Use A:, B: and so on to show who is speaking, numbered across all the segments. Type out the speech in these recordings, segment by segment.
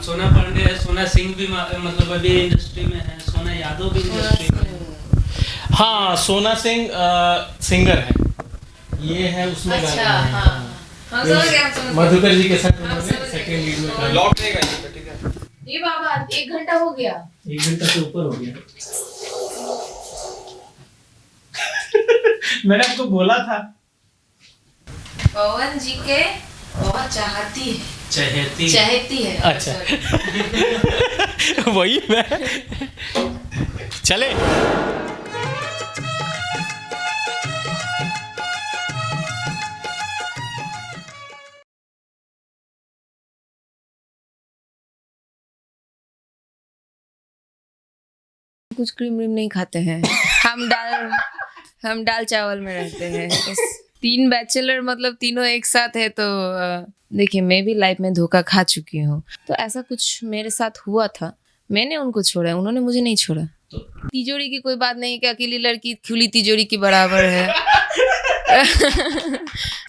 A: सोना पांडे है, सोना सिंह भी मतलब अभी इंडस्ट्री में है, सोना यादव भी इंडस्ट्री में है।
B: हाँ, सोना सिंह सिंगर है, ये है उसमें
C: अच्छा,
B: गाना है।
C: हाँ, हम समझ गए, हम समझ गए।
B: मधुकर जी के साथ
C: हम
B: उन्होंने
C: समझ गए।
B: सेकंड लीड में काम
D: लॉक देगा ये पे, ठीक है।
C: ये बाबा 1 घंटा हो गया।
B: 1 घंटा से ऊपर हो गया। मैंने आपको बोला था।
C: पवन जी के बहुत चाहती है।
B: अच्छा। वही मैं चले।
C: कुछ क्रीम व्रीम नहीं खाते हैं। हम दाल चावल में रहते हैं। 3 बैचलर मतलब तीनों एक साथ है तो देखिए मैं भी लाइफ में धोखा खा चुकी हूँ, तो ऐसा कुछ मेरे साथ हुआ था, मैंने उनको छोड़ा, उन्होंने मुझे नहीं छोड़ा। तिजोरी की कोई बात नहीं कि अकेली लड़की खुली तिजोरी की बराबर है।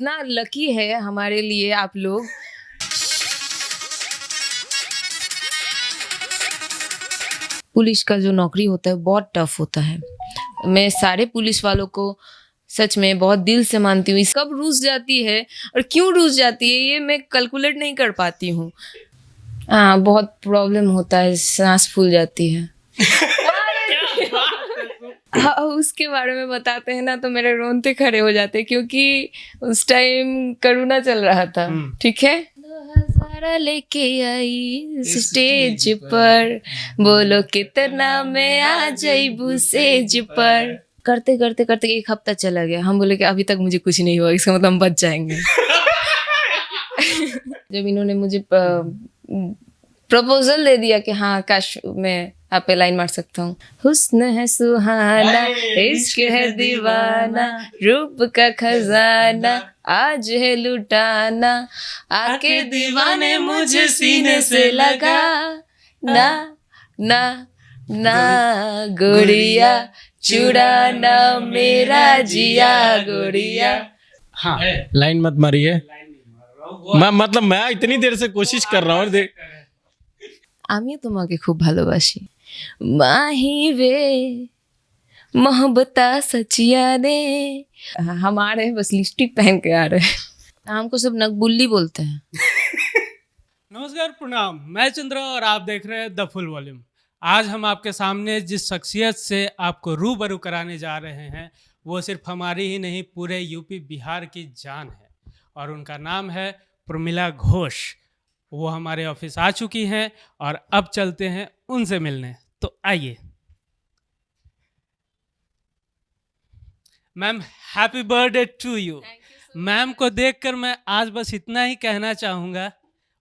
C: ना लकी है हमारे लिए आप लोग। पुलिस का जो नौकरी होता है बहुत टफ होता है। मैं सारे पुलिस वालों को सच में बहुत दिल से मानती हूँ। कब रूस जाती है और क्यों रूस जाती है ये मैं कैलकुलेट नहीं कर पाती हूँ। हाँ, बहुत प्रॉब्लम होता है, सांस फूल जाती है। हाँ, उसके बारे में बताते हैं ना तो मेरे रोंगटे खड़े हो जाते हैं, क्योंकि उस टाइम कोरोना चल रहा था, ठीक है। 2000 लेके आई स्टेज पर, बोलो कितना मैं आ जाइबू सेज पर। करते करते करते 1 हफ्ता चला गया। हम बोले कि अभी तक मुझे कुछ नहीं हुआ, इसका मतलब हम बच जाएंगे। जब इन्होंने मुझे प्रपोजल दे दिया कि हाँ काश मैं आप पे लाइन मार सकता हूँ। हुस्न है सुहाना, इश्क है दीवाना, रूप का खजाना आज है लुटाना, आके दीवाने मुझे सीने से लगा ना ना ना गोरिया, चुराना मेरा जिया गोरिया।
B: हाँ, लाइन मत मारिए। मैं इतनी देर से कोशिश कर रहा हूँ।
C: आमियो তোমাকে খুব ভালোবাসি माही वे मोहब्बता सचिया ने। हम आ रहे हैं, बस लिपस्टिक पहन के आ रहे हैं। हमको सब नकबुल्ली बोलते हैं।
A: नमस्कार, प्रणाम, मैं चंद्र और आप देख रहे हैं द फुल वॉल्यूम। आज हम आपके सामने जिस शख्सियत से आपको रूबरू कराने जा रहे हैं वो सिर्फ हमारी ही नहीं पूरे यूपी बिहार की जान है, और उनका नाम है प्रमिला घोष। वो हमारे ऑफिस आ चुकी हैं और अब चलते हैं उनसे मिलने। तो आइए ma'am, happy birthday to you. Ma'am को देखकर मैं आज बस इतना ही कहना चाहूँगा,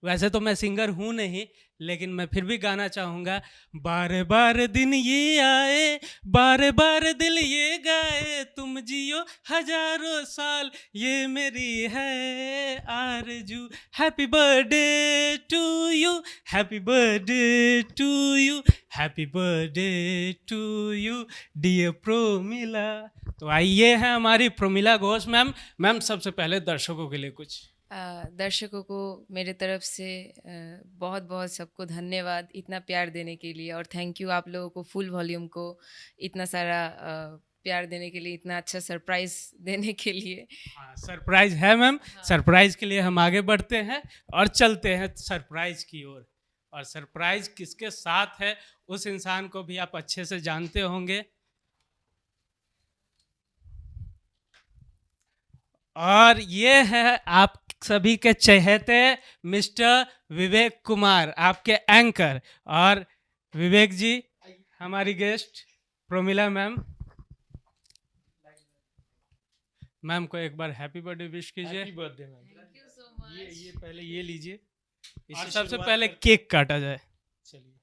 A: वैसे तो मैं सिंगर हूँ नहीं, लेकिन मैं फिर भी गाना चाहूँगा। बार बार दिन ये आए, बार बार दिल ये गाए, तुम जियो हजारों साल, ये मेरी है आरज़ू। Happy birthday to you, happy birthday to you, happy birthday to you dear Promila. तो आइए है हमारी प्रमिला घोष मैम। मैम, सबसे पहले दर्शकों के लिए कुछ।
C: दर्शकों को मेरे तरफ से बहुत बहुत सबको धन्यवाद इतना प्यार देने के लिए, और थैंक यू आप लोगों को फुल वॉल्यूम को इतना सारा प्यार देने के लिए, इतना अच्छा सरप्राइज देने के लिए।
A: हाँ, सरप्राइज है मैम। हाँ। सरप्राइज के लिए हम आगे बढ़ते हैं और चलते हैं सरप्राइज की ओर। और सरप्राइज किसके साथ है उस इंसान को भी आप अच्छे से जानते होंगे, और ये है आप सभी के चहेते मिस्टर विवेक कुमार, आपके एंकर। और विवेक जी हमारी गेस्ट प्रमिला मैम। मैम को एक बार हैप्पी बर्थडे विश कीजिए।
B: Happy birthday ma'am.
C: Thank you so much.
B: ये पहले ये लीजिए,
A: और सबसे पहले केक काटा जाए।
B: चलिए।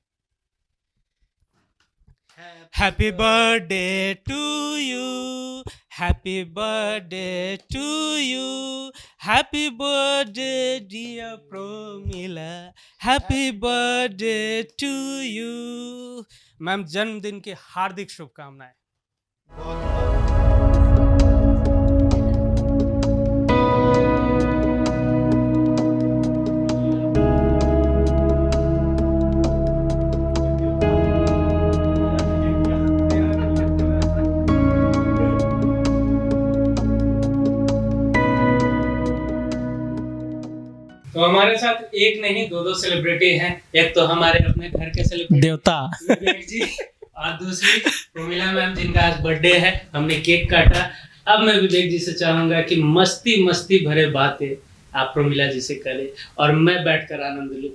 A: Happy birthday to you, happy birthday to you, happy birthday dear Promila, happy birthday to you. Ma'am, जन्मदिन की हार्दिक शुभकामनाएं। हमारे साथ एक नहीं दो सेलिब्रिटी हैं। एक तो हमारे अपने घर के सेलिब्रिटी
B: देवता।
A: विवेक जी, और दूसरी प्रोमिला मैम जिनका आज बर्थडे है। हमने केक काटा। अब मैं विवेक जी से चाहूंगा कि मस्ती मस्ती भरे बातें आप प्रोमिला जी से करें और मैं बैठकर आनंद लूं।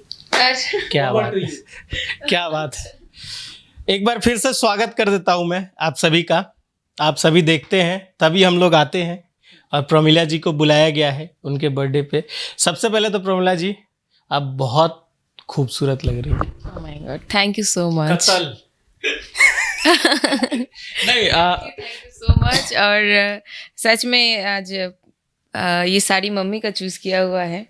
B: क्या
A: Over
B: बात
A: to
B: है,
A: you.
B: क्या बात है। एक बार फिर से स्वागत कर देता हूं मैं आप सभी का। आप सभी देखते हैं तभी हम लोग आते हैं, और प्रोमिला जी को बुलाया गया है उनके बर्थडे पे। सबसे पहले तो प्रोमिला जी, आप बहुत खूबसूरत लग रही है।
C: Oh my God, thank you so much.
B: कतल नहीं
C: Thank you so much। और सच में आज ये साड़ी मम्मी का चूज किया हुआ है,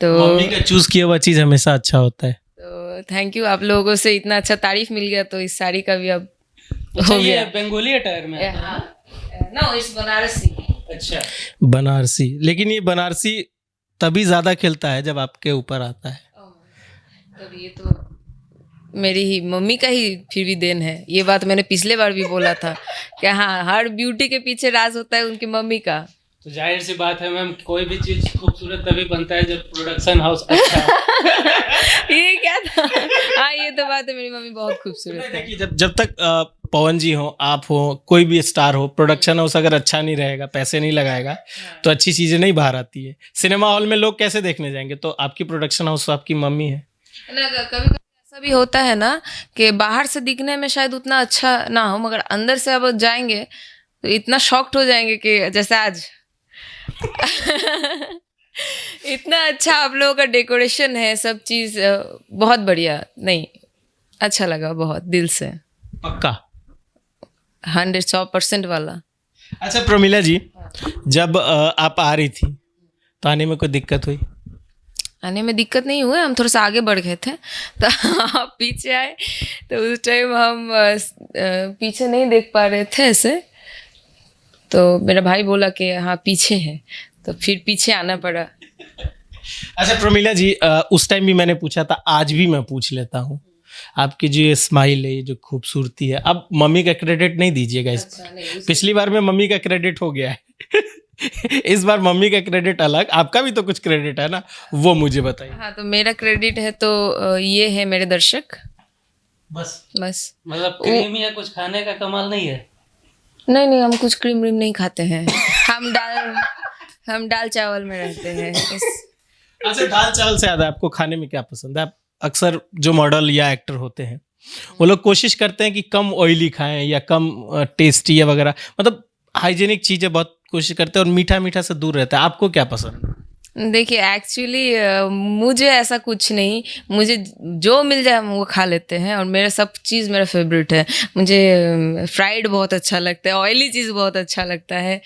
C: तो
B: मम्मी का चूज किया हुआ चीज हमेशा अच्छा होता है।
C: तो थैंक यू। आप लोगों से इतना अच्छा तारीफ मिल गया, तो इस साड़ी का भी अब
A: अच्छा,
C: हो
A: ये
C: गया।
A: बंगाली अटायर में आता है?
C: No, it's Banarasi.
A: अच्छा,
B: बनारसी, लेकिन ये बनारसी तभी ज्यादा खिलता है जब आपके ऊपर आता है।
C: तब ये तो मेरी ही मम्मी का ही फिर भी देन है। ये बात मैंने पिछले बार भी बोला था कि हाँ, हर ब्यूटी के पीछे राज होता है उनकी मम्मी का।
A: तो जाहिर सी बात है मैम, कोई भी चीज खूबसूरत तभी बनता है जब प्रोडक्शन हाउस अच्छा हो।
C: ये क्या था? हाँ, ये तो बात है, मेरी मम्मी बहुत खूबसूरत है।
B: देखिए, जब तक पवन जी हो, आप हो, कोई भी स्टार हो, प्रोडक्शन हाउस अगर अच्छा नहीं रहेगा, पैसे नहीं लगाएगा, तो अच्छी चीजें नहीं बाहर आती है। सिनेमा हॉल में लोग कैसे देखने जाएंगे? तो आपकी प्रोडक्शन हाउस आपकी मम्मी है
C: ना। कभी कभी ऐसा भी होता है ना कि बाहर से दिखने में शायद उतना अच्छा ना हो, मगर अंदर से अब जाएंगे तो इतना शॉक्ड हो जाएंगे कि जैसे आज इतना अच्छा आप लोगों का डेकोरेशन है, सब चीज़ बहुत बढ़िया। नहीं, अच्छा लगा बहुत दिल से।
B: पक्का
C: 100% वाला।
B: अच्छा प्रोमिला जी, जब आप आ रही थी तो आने में कोई दिक्कत हुई?
C: आने में दिक्कत नहीं हुआ, हम थोड़ा सा आगे बढ़ गए थे तो आप पीछे आए, तो उस टाइम हम पीछे नहीं देख पा रहे थे ऐसे, तो मेरा भाई बोला कि हाँ पीछे है, तो फिर पीछे आना पड़ा।
B: अच्छा प्रोमिला जी, उस टाइम भी मैंने पूछा था, आज भी मैं पूछ लेता हूँ। आपकी जो ये स्माइल है, ये जो खूबसूरती है, अब मम्मी का क्रेडिट नहीं दीजिएगा इस पर। पिछली बार में मम्मी का क्रेडिट हो गया है इस बार मम्मी का क्रेडिट अलग, आपका भी तो कुछ क्रेडिट है ना, वो मुझे बताइए।
C: हाँ, तो मेरा क्रेडिट है तो ये है मेरे दर्शक,
A: बस
C: मतलब
A: क्रीम या कुछ खाने का कमाल नहीं है?
C: नहीं, हम कुछ क्रीम व्रीम नहीं खाते हैं। हम दाल चावल में रहते हैं।
B: अच्छा, दाल चावल से ज़्यादा आपको खाने में क्या पसंद है? आप अक्सर जो मॉडल या एक्टर होते हैं वो लोग कोशिश करते हैं कि कम ऑयली खाएं या कम टेस्टी या वगैरह, मतलब हाइजीनिक चीज़ें बहुत कोशिश करते हैं और मीठा से दूर रहते हैं। आपको क्या पसंद है?
C: देखिए, एक्चुअली मुझे ऐसा कुछ नहीं, मुझे जो मिल जाए हम वो खा लेते हैं, और मेरा सब चीज़ मेरा फेवरेट है। मुझे फ्राइड बहुत अच्छा लगता है, ऑयली चीज़ बहुत अच्छा लगता है,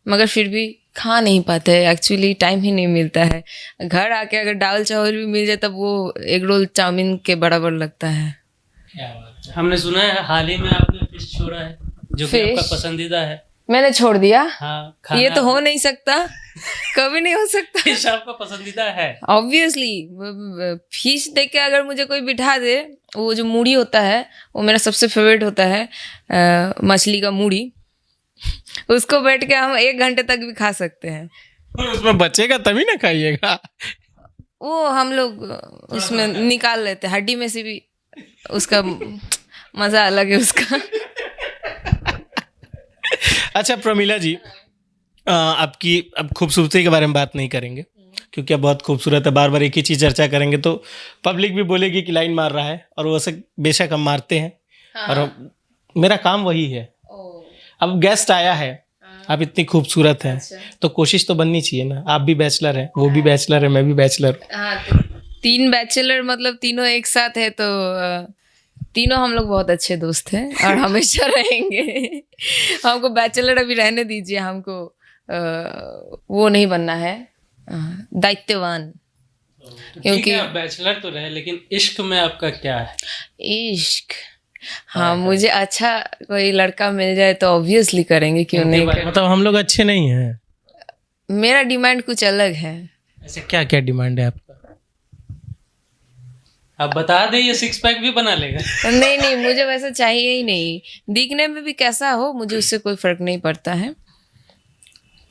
C: मगर फिर भी खा नहीं पाते हैं। एक्चुअली टाइम ही नहीं मिलता है। घर आके अगर दाल चावल भी मिल जाए तब वो एग रोल चाउमीन के बराबर लगता है।
A: क्या बात है। हमने सुना है हाल ही में आपने फिश छोड़ा है, जो कि
C: Fish?
A: आपका पसंदीदा है।
C: मैंने छोड़ दिया?
A: हाँ,
C: ये तो हो नहीं सकता, कभी नहीं हो सकता।
A: फिश आपका पसंदीदा है?
C: ऑब्वियसली, फिश देख के अगर मुझे कोई बिठा दे, वो जो मूढ़ी होता है वो मेरा सबसे फेवरेट होता है, मछली का मूढ़ी। उसको बैठ के हम 1 घंटे तक भी खा सकते हैं।
B: उसमें बचेगा तभी ना खाइएगा।
C: वो हम लोग उसमें निकाल लेते हैं, हड्डी में से भी, उसका मज़ा अलग है उसका।
B: अच्छा प्रोमिला जी, आपकी अब खूबसूरती के बारे में बात नहीं करेंगे क्योंकि अब बहुत खूबसूरत है। बार बार एक ही चीज़ चर्चा करेंगे तो पब्लिक भी बोलेगी कि लाइन मार रहा है, और वैसे बेशक हम मारते हैं।
C: हाँ।
B: और मेरा काम वही है। अब गेस्ट आया है, आप इतनी खूबसूरत हैं, तो कोशिश तो बननी चाहिए ना। आप भी बैचलर हैं, वो भी बैचलर है, मैं भी बैचलर हूँ।
C: हाँ, तो 3 बैचलर मतलब तीनों एक साथ है, तो तीनों हम लोग बहुत अच्छे दोस्त हैं और हमेशा रहेंगे। हमको बैचलर अभी रहने दीजिए, हमको वो नहीं बनना है, दायित्ववान।
A: क्योंकि आप बैचलर तो रहे, लेकिन इश्क में आपका क्या है?
C: इश्क, हाँ, मुझे अच्छा कोई लड़का मिल जाए तो ऑब्वियसली करेंगे, क्यों नहीं करेंगे।
B: मतलब हम लोग अच्छे नहीं हैं?
C: मेरा डिमांड कुछ अलग है।
B: ऐसे क्या क्या डिमांड है आपका?
A: आप बता दें, ये 6 पैक भी बना लेगा।
C: नहीं, मुझे वैसा चाहिए ही नहीं। दिखने में भी कैसा हो, मुझे उससे कोई फर्क नहीं पड़ता है,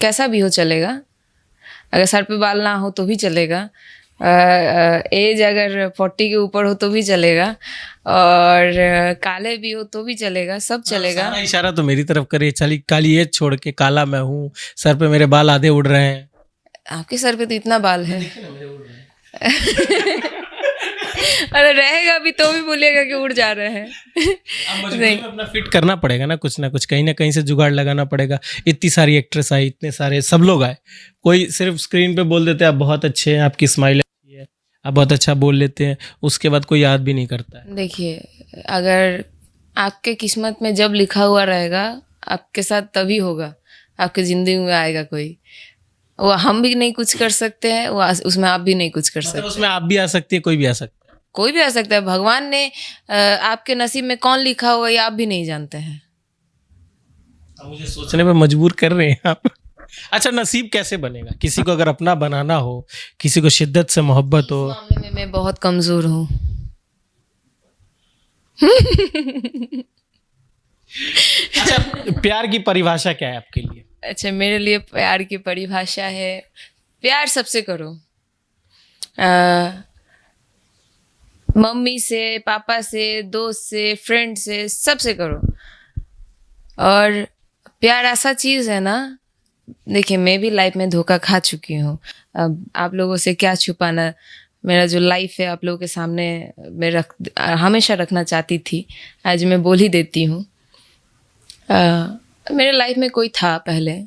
C: कैसा भी हो चलेगा। अगर सर पे बाल ना हो तो भी चलेगा, एज अगर 40 के ऊपर हो तो भी चलेगा, और काले भी हो तो भी चलेगा, सब चलेगा।
B: सारा इशारा तो मेरी तरफ करे, चली काली एज छोड़ के काला मैं हूँ, सर पे मेरे बाल आधे उड़ रहे हैं।
C: आपके सर पे तो इतना बाल है। अरे रहेगा भी तो भी बोलिएगा कि उड़ जा रहे हैं।
B: अब मजबूरी में अपना फिट करना पड़ेगा ना कुछ कहीं ना कहीं से जुगाड़ लगाना पड़ेगा। इतनी सारी एक्ट्रेस आई, इतने सारे सब लोग आए, कोई सिर्फ स्क्रीन पे बोल देते हैं आप बहुत अच्छे हैं, आपकी स्माइल अच्छी है, आप बहुत अच्छा बोल लेते हैं, उसके बाद कोई याद भी नहीं करता है।
C: देखिए, अगर आपके किस्मत में जब लिखा हुआ रहेगा आपके साथ तभी होगा, आपकी ज़िंदगी में आएगा कोई। वो हम भी नहीं कुछ कर सकते हैं, वो उसमें आप भी नहीं कुछ कर सकते।
B: उसमें आप भी आ सकती है, कोई भी आ सकता है।
C: कोई भी आ सकता है। भगवान ने आपके नसीब में कौन लिखा हुआ ये आप भी नहीं जानते हैं।
B: अब मुझे सोचने में मजबूर कर रहे हैं आप। अच्छा, नसीब कैसे बनेगा? किसी को अगर अपना बनाना हो, किसी को शिद्दत से मोहब्बत हो।
C: इस मामले में मैं बहुत कमजोर हूँ।
B: अच्छा, प्यार की परिभाषा क्या है आपके लिए?
C: अच्छा, मेरे लिए प्यार की परिभाषा है, प्यार सबसे करो। मम्मी से, पापा से, दोस्त से, फ्रेंड से, सबसे करो। और प्यार ऐसा चीज़ है ना, देखिए मैं भी लाइफ में धोखा खा चुकी हूँ। अब आप लोगों से क्या छुपाना, मेरा जो लाइफ है आप लोगों के सामने मैं हमेशा रखना चाहती थी, आज मैं बोल ही देती हूँ। मेरे लाइफ में कोई था पहले,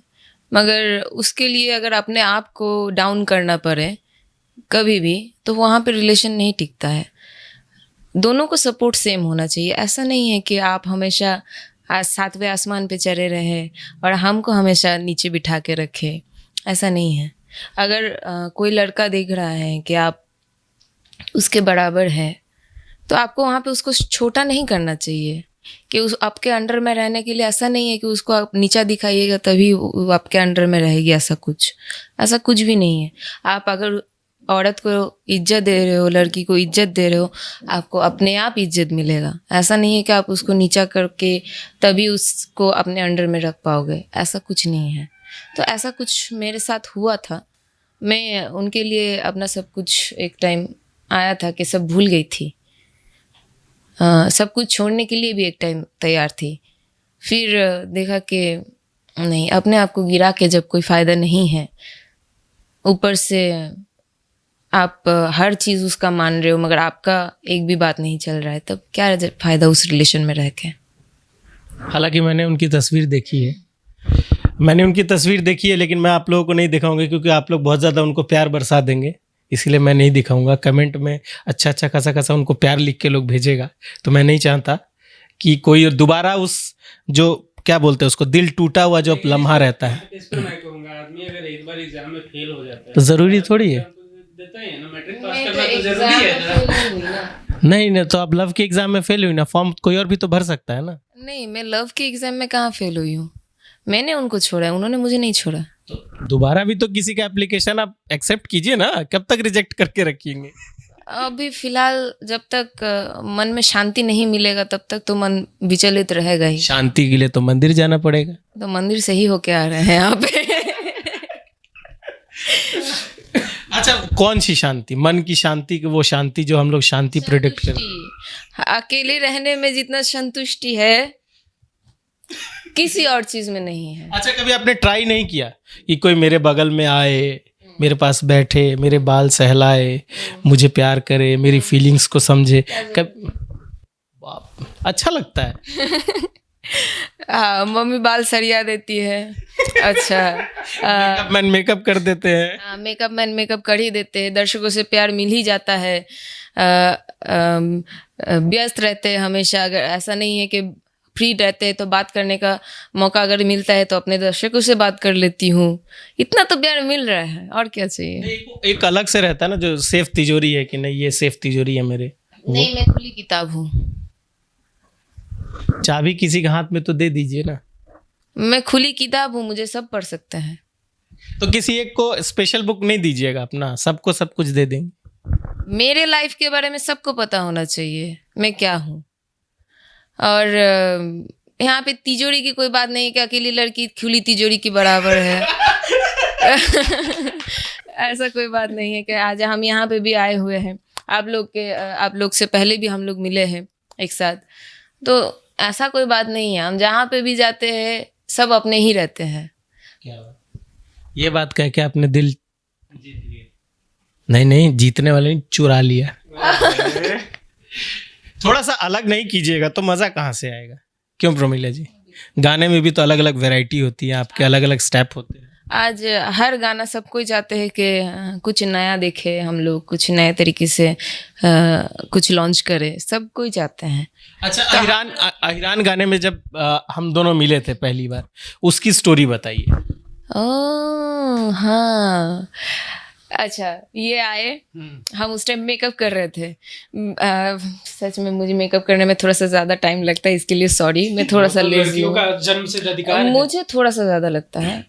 C: मगर उसके लिए अगर अपने आप को डाउन करना पड़े कभी भी, तो वहाँ पे रिलेशन नहीं टिकता है। दोनों को सपोर्ट सेम होना चाहिए। ऐसा नहीं है कि आप हमेशा 7वें आसमान पे चढ़े रहे और हमको हमेशा नीचे बिठा के रखे, ऐसा नहीं है। अगर कोई लड़का देख रहा है कि आप उसके बराबर है, तो आपको वहाँ पे उसको छोटा नहीं करना चाहिए कि उस आपके अंडर में रहने के लिए। ऐसा नहीं है कि उसको आप नीचा दिखाइएगा तभी वो आपके अंडर में रहेगी, ऐसा कुछ भी नहीं है। आप अगर औरत को इज्जत दे रहे हो, लड़की को इज्जत दे रहे हो, आपको अपने आप इज्जत मिलेगा। ऐसा नहीं है कि आप उसको नीचा करके तभी उसको अपने अंडर में रख पाओगे, ऐसा कुछ नहीं है। तो ऐसा कुछ मेरे साथ हुआ था। मैं उनके लिए अपना सब कुछ, एक टाइम आया था कि सब भूल गई थी, सब कुछ छोड़ने के लिए भी एक टाइम तैयार थी। फिर देखा कि नहीं, अपने आप को गिरा के जब कोई फ़ायदा नहीं है, ऊपर से आप हर चीज़ उसका मान रहे हो मगर आपका एक भी बात नहीं चल रहा है, तब क्या फ़ायदा उस रिलेशन में रह के।
B: हालांकि मैंने उनकी तस्वीर देखी है, लेकिन मैं आप लोगों को नहीं दिखाऊंगा क्योंकि आप लोग बहुत ज़्यादा उनको प्यार बरसा देंगे, इसलिए मैं नहीं दिखाऊंगा। कमेंट में अच्छा खासा उनको प्यार लिख के लोग भेजेगा, तो मैं नहीं चाहता कि कोई दोबारा उस, जो क्या बोलते हैं उसको, दिल टूटा हुआ जो लम्हा रहता है।
A: इस पर मैं कहूँगा, आदमी अगर एक बार एग्जाम में फेल हो जाता है
B: तो ज़रूरी थोड़ी है,
A: देता है ना, मैट्रिक पास करना तो जरूरी है ना।
B: नहीं तो आप लव के एग्जाम में फेल हुई ना, फॉर्म कोई और भी तो भर सकता है ना।
C: नहीं, मैं लव के एग्ज़ाम में कहाँ फेल हुई हूँ, मैंने उनको छोड़ा है, उन्होंने मुझे नहीं छोड़ा।
B: तो दोबारा भी तो किसी का एप्लीकेशन आप एक्सेप्ट कीजिए ना, कब तक रिजेक्ट करके रखेंगे?
C: अभी फिलहाल जब तक मन में शांति नहीं मिलेगा तब तक तो मन विचलित रहेगा ही।
B: शांति के लिए तो मंदिर जाना पड़ेगा।
C: तो मंदिर से ही होके आ रहे हैं यहाँ पे।
B: अच्छा, कौन सी शांति? मन की शांति, वो शांति जो हम लोग शांति प्रेडिक्ट करें।
C: अकेले रहने में जितना संतुष्टि है किसी और चीज में नहीं है।
B: अच्छा, कभी आपने ट्राई नहीं किया कि कोई मेरे बगल में आए, मेरे पास बैठे, मेरे बाल सहलाए, मुझे प्यार करे, मेरी फीलिंग्स को समझे? अच्छा लगता है।
C: हाँ, मम्मी बाल सरिया देती है। अच्छा,
B: मेकअप कर देते हैं।
C: हाँ, मेकअप मैन मेकअप कर ही देते हैं। दर्शकों से प्यार मिल ही जाता है। व्यस्त रहते हैं हमेशा, अगर ऐसा नहीं है कि फ्री रहते हैं तो बात करने का मौका अगर मिलता है तो अपने दर्शकों से बात कर लेती हूँ। इतना तो प्यार मिल रहा है, और क्या चाहिए।
B: एक अलग से रहता है ना, जो सेफ तिजोरी है कि नहीं, ये सेफ तिजोरी है मेरे।
C: नहीं, मैं खुली किताब हूँ।
B: चाबी किसी के हाथ में तो दे दीजिए ना।
C: मैं खुली किताब हूँ, मुझे सब पढ़ सकते हैं।
B: तो किसी एक को स्पेशल बुक नहीं दीजिएगा अपना, सबको सब कुछ दे देंगे।
C: मेरे लाइफ के बारे में सबको पता होना चाहिए मैं क्या हूँ। और यहाँ पे तिजोरी की कोई बात नहीं है कि अकेली लड़की खुली तिजोरी के बराबर है। ऐसा कोई बात नहीं है कि आज हम यहाँ पे भी आए हुए हैं, आप लोग से पहले भी हम लोग मिले हैं एक साथ, तो ऐसा कोई बात नहीं है। हम जहाँ पे भी जाते हैं सब अपने ही रहते हैं।
B: क्या बात, ये बात कह के आपने दिल जीत लिया। नहीं, जीतने वाले ने चुरा लिया। थोड़ा सा अलग नहीं कीजिएगा तो मजा कहाँ से आएगा? क्यों प्रोमिला जी? गाने में भी तो अलग अलग वैरायटी होती है, आपके अलग अलग स्टेप होते हैं।
C: आज हर गाना सब कोई चाहते हैं कि कुछ नया देखे, हम लोग कुछ नए तरीके से कुछ लॉन्च करें, सब कोई चाहते हैं।
B: अच्छा, अहिरान गाने में जब हम दोनों मिले थे पहली बार, उसकी स्टोरी बताइए।
C: ओह हाँ, अच्छा, ये आए, हम उस टाइम मेकअप कर रहे थे। सच में मुझे मेकअप करने में थोड़ा सा ज़्यादा टाइम लगता है, इसके लिए सॉरी, मैं थोड़ा सा लेजी हूँ।
A: जन्म से अधिकार है।
C: मुझे थोड़ा सा ज़्यादा लगता है,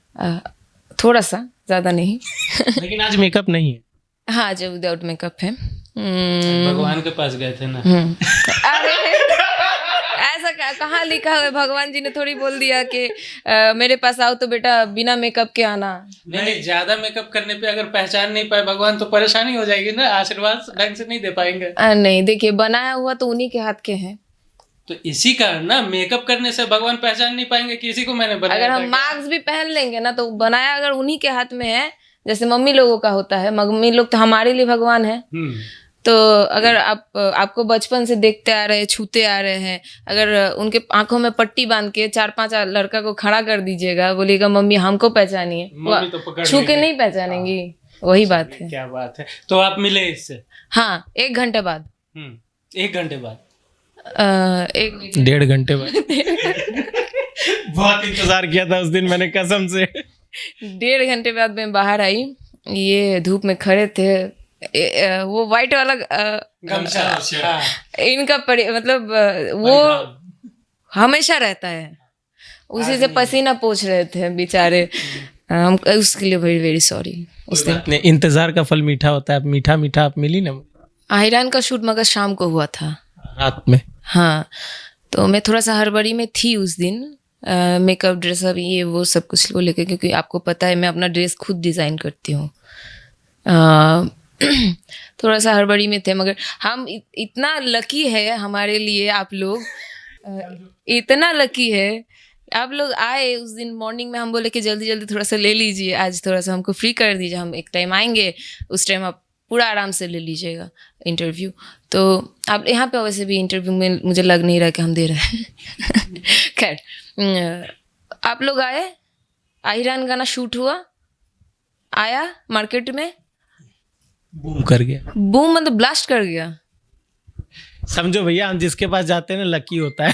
C: थोड़ा सा, ज़्यादा नहीं।
B: लेकिन आज मेकअप नहीं है।
C: हाँ, आज विदाउट मेकअप है।
A: भगवान के पास गए थे ना।
C: अरे ऐसा कहाँ लिखा हुआ है? भगवान जी ने थोड़ी बोल दिया कि मेरे पास आओ तो बेटा बिना मेकअप के आना।
A: नहीं, ज्यादा मेकअप करने पे अगर पहचान नहीं पाए भगवान तो परेशानी हो जाएगी ना, आशीर्वाद ढंग से नहीं दे पाएंगे।
C: नहीं, देखिए बनाया हुआ तो उन्हीं के हाथ के हैं।
A: तो इसी कारण ना मेकअप करने से भगवान पहचान नहीं पाएंगे किसी को मैंने बनाया।
C: अगर हम मास्क भी पहन लेंगे ना तो बनाया अगर उन्हीं के हाथ में है, जैसे मम्मी लोगों का होता है, मम्मी लोग तो हमारे लिए भगवान है। तो अगर आपको बचपन से देखते आ रहे हैं, छूते आ रहे हैं, अगर उनके आंखों में पट्टी बांध के 4-5 लड़का को खड़ा कर दीजिएगा, बोलिएगा मम्मी हमको पहचानिए,
A: तो
C: छू के नहीं पहचानेंगी। वही बात है।
A: क्या बात है। तो आप मिले इससे?
C: हाँ, 1 घंटे बाद।
A: 1 घंटे बाद?
B: 1.5 घंटे बाद। बहुत इंतजार किया था उस दिन मैंने, कसम से।
C: 1.5 घंटे बाद मैं बाहर आई, ये धूप में खड़े थे, वो वाइट वाला
A: गमछा
C: इनका मतलब वो हमेशा रहता है, उसी से पसीना पोंछ रहे थे बेचारे। हम उसके लिए वेरी वेरी सॉरी। उस दिन
B: इंतजार का फल मीठा होता है। मीठा मीठा आप मिली ना।
C: अहिरान का शूट मगर शाम को हुआ था,
B: रात में।
C: हाँ, तो मैं थोड़ा सा हड़बड़ी में थी उस दिन, मेकअप ड्रेसअप ये वो सब कुछ को लेकर, क्योंकि आपको पता है मैं अपना ड्रेस खुद डिज़ाइन करती हूँ। थोड़ा सा हड़बड़ी में थे, मगर हम इतना लकी है हमारे लिए, आप लोग इतना लकी है, आप लोग आए उस दिन मॉर्निंग में। हम बोले कि जल्दी जल्दी थोड़ा सा ले लीजिए, आज थोड़ा सा हमको फ्री कर दीजिए, हम एक टाइम आएंगे, उस टाइम आप पूरा आराम से ले लीजिएगा इंटरव्यू। तो आप यहाँ पे वैसे भी इंटरव्यू में मुझे लग नहीं रहा कि हम दे रहे हैं। खैर, आप लोग आए, अहिरान गाना शूट हुआ, आया मार्केट में,
B: बूम कर गया।
C: बूम मतलब ब्लास्ट कर गया।
B: समझो भैया, हम जिसके पास जाते हैं ना लकी होता है।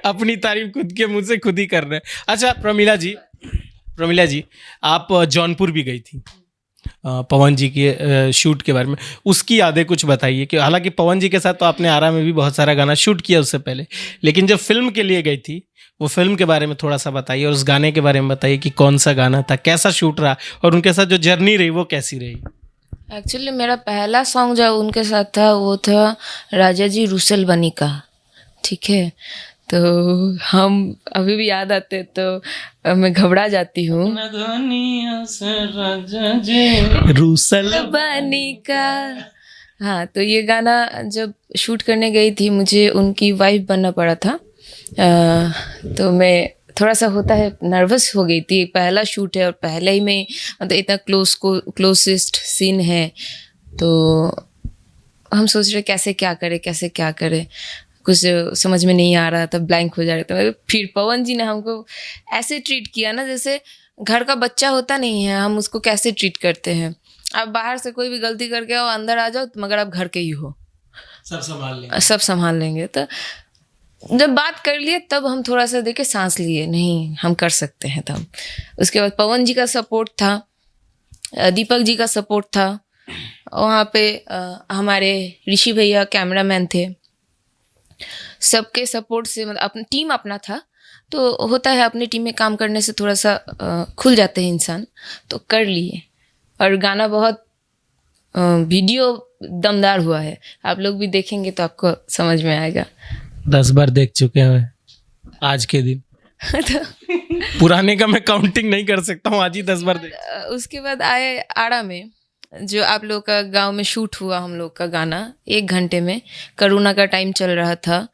B: अपनी तारीफ खुद के मुंह से खुद ही कर रहे हैं। अच्छा प्रमिला जी, आप जौनपुर भी गई थी पवन जी के शूट के बारे में, उसकी यादें कुछ बताइए। कि हालांकि पवन जी के साथ तो आपने आरा में भी बहुत सारा गाना शूट किया उससे पहले, लेकिन जब फिल्म के लिए गई थी, वो फिल्म के बारे में थोड़ा सा बताइए, और उस गाने के बारे में बताइए कि कौन सा गाना था, कैसा शूट रहा, और उनके साथ जो जर्नी रही वो कैसी रही।
C: एक्चुअली मेरा पहला सॉन्ग जो उनके साथ था वो था राजा जी रुसल बनी का, ठीक है। तो हम अभी भी याद आते तो मैं घबरा जाती हूँ।
B: रुसल
C: बनी का, हाँ, तो ये गाना जब शूट करने गई थी मुझे उनकी वाइफ बनना पड़ा था। तो मैं थोड़ा सा होता है नर्वस हो गई थी, पहला शूट है और पहले ही में मतलब इतना क्लोजेस्ट सीन है, तो हम सोच रहे कैसे क्या करे, कुछ समझ में नहीं आ रहा था, ब्लैंक हो जा रहा था। फिर पवन जी ने हमको ऐसे ट्रीट किया ना जैसे घर का बच्चा होता नहीं है, हम उसको कैसे ट्रीट करते हैं। आप बाहर से कोई भी गलती करके आओ, अंदर आ जाओ, मगर आप घर के ही हो, सब संभाल लेंगे। तो जब बात कर लिए तब हम थोड़ा सा देखे, सांस लिए, नहीं हम कर सकते हैं तब। उसके बाद पवन जी का सपोर्ट था, दीपक जी का सपोर्ट था, वहाँ पे हमारे ऋषि भैया कैमरामैन थे, सबके सपोर्ट से मतलब अपनी टीम अपना था। तो होता है अपनी टीम में काम करने से थोड़ा सा खुल जाते हैं इंसान, तो कर लिए। और गाना बहुत वीडियो दमदार हुआ है, आप लोग भी देखेंगे तो आपको समझ में आएगा।
B: 10 बार देख चुके हैं आज के दिन। पुराने का मैं काउंटिंग नहीं कर सकता हूँ, आज ही 10 बार देख।
C: उसके बाद आए आड़ा में, जो आप लोग का गांव में शूट हुआ हम लोग का गाना 1 घंटे में, कोरोना का टाइम चल रहा था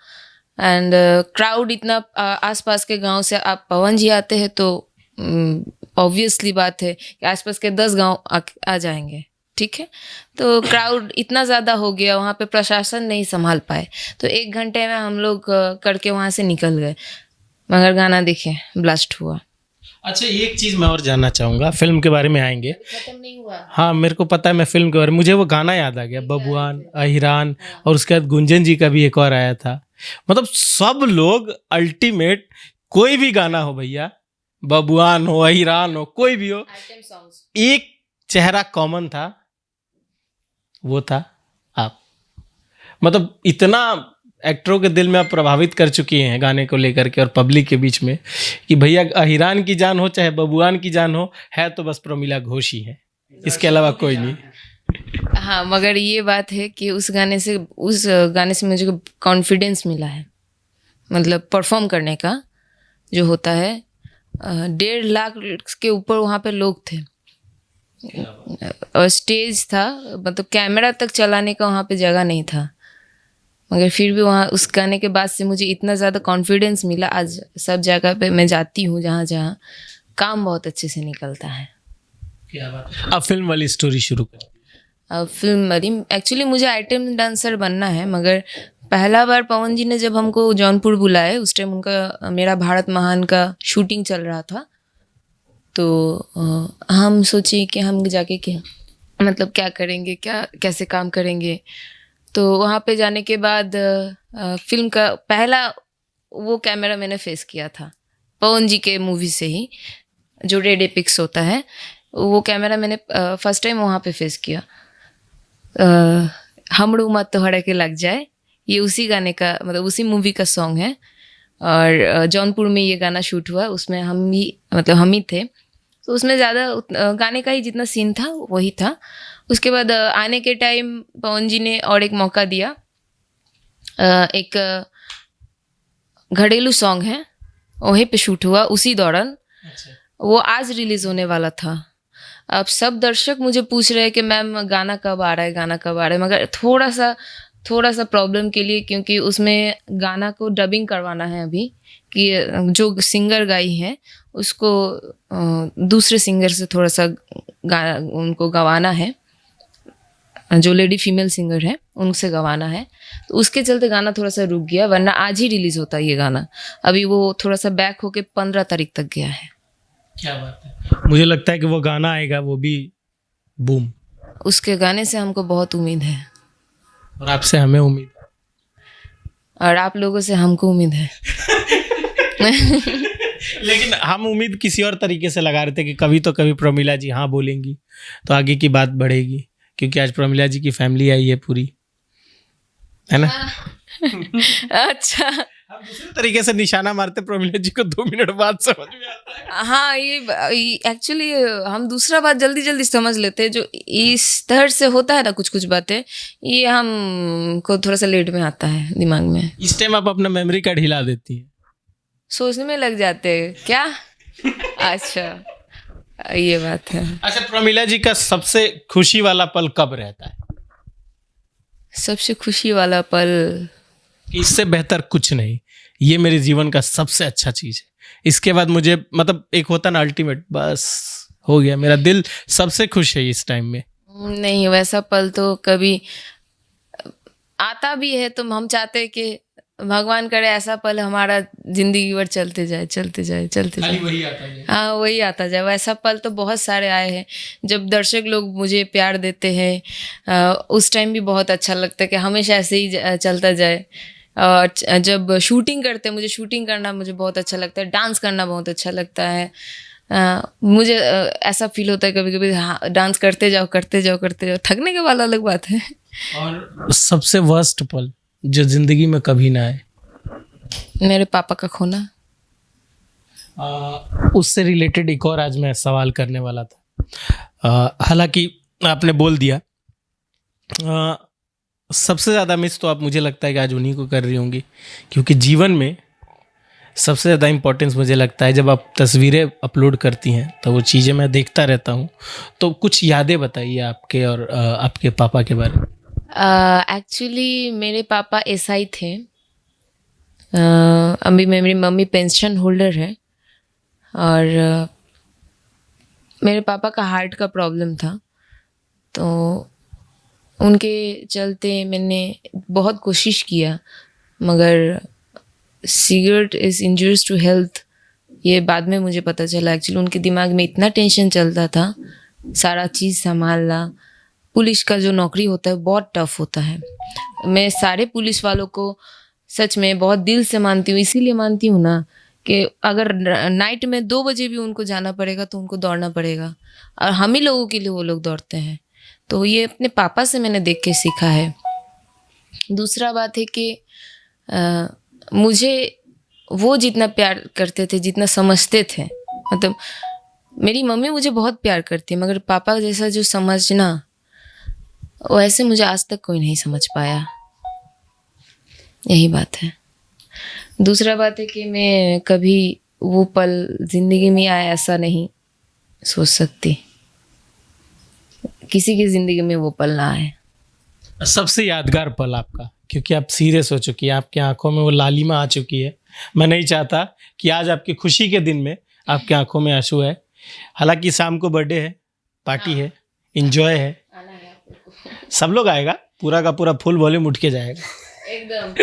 C: एंड क्राउड इतना आसपास के गांव से आप पवन जी आते हैं तो ऑब्वियसली बात है कि आसपास के 10 गांव आ जाएंगे, ठीक है। तो क्राउड इतना ज़्यादा हो गया, वहाँ पे प्रशासन नहीं संभाल पाए, तो 1 घंटे में हम लोग करके वहाँ से निकल गए, मगर गाना देखे ब्लास्ट हुआ।
B: अच्छा, एक चीज़ मैं और जानना चाहूँगा, फिल्म के बारे में आएंगे।
C: खत्म नहीं हुआ।
B: हाँ, मेरे को पता है, मैं फिल्म के बारे में, मुझे वो गाना याद आ गया, बबुआन, अहिरान, और उसके बाद गुंजन जी का भी एक और आया था। मतलब सब लोग अल्टीमेट, कोई भी गाना हो भैया, बबुआन हो, अहिरान हो, कोई भी हो, एक चेहरा कॉमन था, वो था आप। मतलब इतना एक्टरों के दिल में आप प्रभावित कर चुकी हैं गाने को लेकर के और पब्लिक के बीच में कि भैया अहिरान की जान हो चाहे बबुआन की जान हो, है तो बस प्रमिला घोष ही है, इसके अलावा कोई नहीं।
C: हाँ, मगर ये बात है कि उस गाने से मुझे कॉन्फिडेंस मिला है, मतलब परफॉर्म करने का जो होता है। 1.5 लाख के ऊपर वहाँ पे लोग थे और स्टेज था, मतलब कैमरा तक चलाने का वहाँ पे जगह नहीं था, मगर फिर भी वहाँ उस गाने के बाद से मुझे इतना ज़्यादा कॉन्फिडेंस मिला। आज सब जगह पे मैं जाती हूँ, जहाँ जहाँ काम बहुत अच्छे से निकलता है।
B: क्या बात है। अब फिल्म वाली स्टोरी शुरू कर।
C: अब फिल्म वाली, एक्चुअली मुझे आइटम डांसर बनना है, मगर पहला बार पवन जी ने जब हमको जौनपुर बुलाए, उस टाइम उनका मेरा भारत महान का शूटिंग चल रहा था, तो हम सोचे कि हम जाके मतलब क्या करेंगे, कैसे काम करेंगे। तो वहाँ पे जाने के बाद फिल्म का पहला वो कैमरा मैंने फेस किया था पवन जी के मूवी से ही, जो रेड एपिक्स होता है, वो कैमरा मैंने फर्स्ट टाइम वहाँ पे फेस किया। हमड़ू मत तो हड़के लग जाए, ये उसी गाने का, मतलब उसी मूवी का सॉन्ग है, और जौनपुर में ये गाना शूट हुआ, उसमें हम ही थे, तो उसमें ज़्यादा गाने का ही जितना सीन था वही था। उसके बाद आने के टाइम पवन जी ने और एक मौका दिया, एक घरेलू सॉन्ग है, वहीं पे शूट हुआ उसी दौरान। वो आज रिलीज़ होने वाला था। अब सब दर्शक मुझे पूछ रहे हैं कि मैम गाना कब आ रहा है, मगर थोड़ा सा प्रॉब्लम के लिए, क्योंकि उसमें गाना को डबिंग करवाना है अभी, कि जो सिंगर गाई है उसको दूसरे सिंगर से थोड़ा सा उनको गवाना है, जो लेडी फीमेल सिंगर है उनसे गवाना है, तो उसके चलते गाना थोड़ा सा रुक गया, वरना आज ही रिलीज़ होता ये गाना। अभी वो थोड़ा सा बैक होके 15 तारीख तक गया है। क्या
B: बात है। मुझे लगता है कि वो गाना आएगा, वो भी बूम।
C: उसके गाने से हमको बहुत उम्मीद है,
B: और आपसे हमें उम्मीद,
C: और आप लोगों से हमको उम्मीद है।
B: लेकिन हम उम्मीद किसी और तरीके से लगा रहे थे कि कभी तो कभी प्रमिला जी हाँ बोलेंगी तो आगे की बात बढ़ेगी, क्योंकि आज प्रमिला जी की फैमिली आई है पूरी, है ना।
C: अच्छा,
B: हम दूसरे तरीके से निशाना मारते, प्रमिला जी को 2 मिनट बाद समझ में आता है।
C: हाँ, ये एक्चुअली हम दूसरा बात जल्दी समझ लेते हैं, जो इस तरह से होता है ना कुछ बातें, ये हमको थोड़ा सा लेट में आता है दिमाग में।
B: इस टाइम आप अपना मेमोरी कार्ड हिला देती हैं,
C: सोचने में लग जाते हैं क्या। अच्छा, ये बात है।
B: अच्छा, प्रमिला जी का सबसे खुशी वाला पल कब रहता है?
C: सबसे खुशी वाला पल,
B: इससे बेहतर कुछ नहीं, ये मेरे जीवन का सबसे अच्छा चीज है, इसके बाद मुझे, मतलब एक होता ना अल्टीमेट, बस हो गया, मेरा दिल सबसे खुश है इस टाइम में।
C: नहीं, वैसा पल तो कभी आता भी है, तो हम चाहते हैं कि भगवान करे ऐसा पल हमारा जिंदगी भर चलते जाए।
B: वही आता है।
C: हाँ, वही आता जाए। वैसा पल तो बहुत सारे आए हैं, जब दर्शक लोग मुझे प्यार देते हैं, उस टाइम भी बहुत अच्छा लगता है कि हमेशा ऐसे ही चलता जाए। और जब शूटिंग करते हैं, मुझे शूटिंग करना मुझे बहुत अच्छा लगता है, डांस करना बहुत अच्छा लगता है। मुझे ऐसा फील होता है कभी कभी, हाँ, डांस करते जाओ, थकने के बाद अलग बात है।
B: और सबसे वर्स्ट पल जो जिंदगी में कभी ना आए?
C: मेरे पापा का खोना।
B: उससे रिलेटेड एक और आज मैं सवाल करने वाला था, हालांकि आपने बोल दिया। सबसे ज़्यादा मिस तो आप, मुझे लगता है कि आज उन्हीं को कर रही होंगी, क्योंकि जीवन में सबसे ज़्यादा इम्पोर्टेंस मुझे लगता है जब आप तस्वीरें अपलोड करती हैं तो वो चीज़ें मैं देखता रहता हूँ। तो कुछ यादें बताइए आपके और आपके पापा के बारे में।
C: एक्चुअली मेरे पापा एसआई थे। अभी मेरी मम्मी पेंशन होल्डर है और मेरे पापा का हार्ट का प्रॉब्लम था, तो उनके चलते मैंने बहुत कोशिश किया, मगर cigarette is injurious to health ये बाद में मुझे पता चला। एक्चुअली उनके दिमाग में इतना टेंशन चलता था, सारा चीज़ संभालना, पुलिस का जो नौकरी होता है बहुत टफ होता है। मैं सारे पुलिस वालों को सच में बहुत दिल से मानती हूँ, इसीलिए मानती हूँ ना कि अगर नाइट में 2 बजे भी उनको जाना पड़ेगा तो उनको दौड़ना पड़ेगा, और हम ही लोगों के लिए वो लोग दौड़ते हैं। तो ये अपने पापा से मैंने देख के सीखा है। दूसरा बात है कि मुझे वो जितना प्यार करते थे, जितना समझते थे, मतलब मेरी मम्मी मुझे बहुत प्यार करती है, मगर पापा जैसा जो समझना वैसे मुझे आज तक कोई नहीं समझ पाया। यही बात है। दूसरा बात है कि मैं कभी वो पल ज़िंदगी में आया ऐसा नहीं सोच सकती, किसी की ज़िंदगी में वो पल ना आए।
B: सबसे यादगार पल आपका, क्योंकि आप सीरियस हो चुकी हैं, आपकी आंखों में वो लालिमा आ चुकी है। मैं नहीं चाहता कि आज आपकी खुशी के दिन में आपकी आंखों में आंसू है। हालांकि शाम को बर्थडे है, पार्टी है, एंजॉय है, सब लोग आएगा, पूरा का पूरा फुल वॉल्यूम उठ के जाएगा
C: एकदम।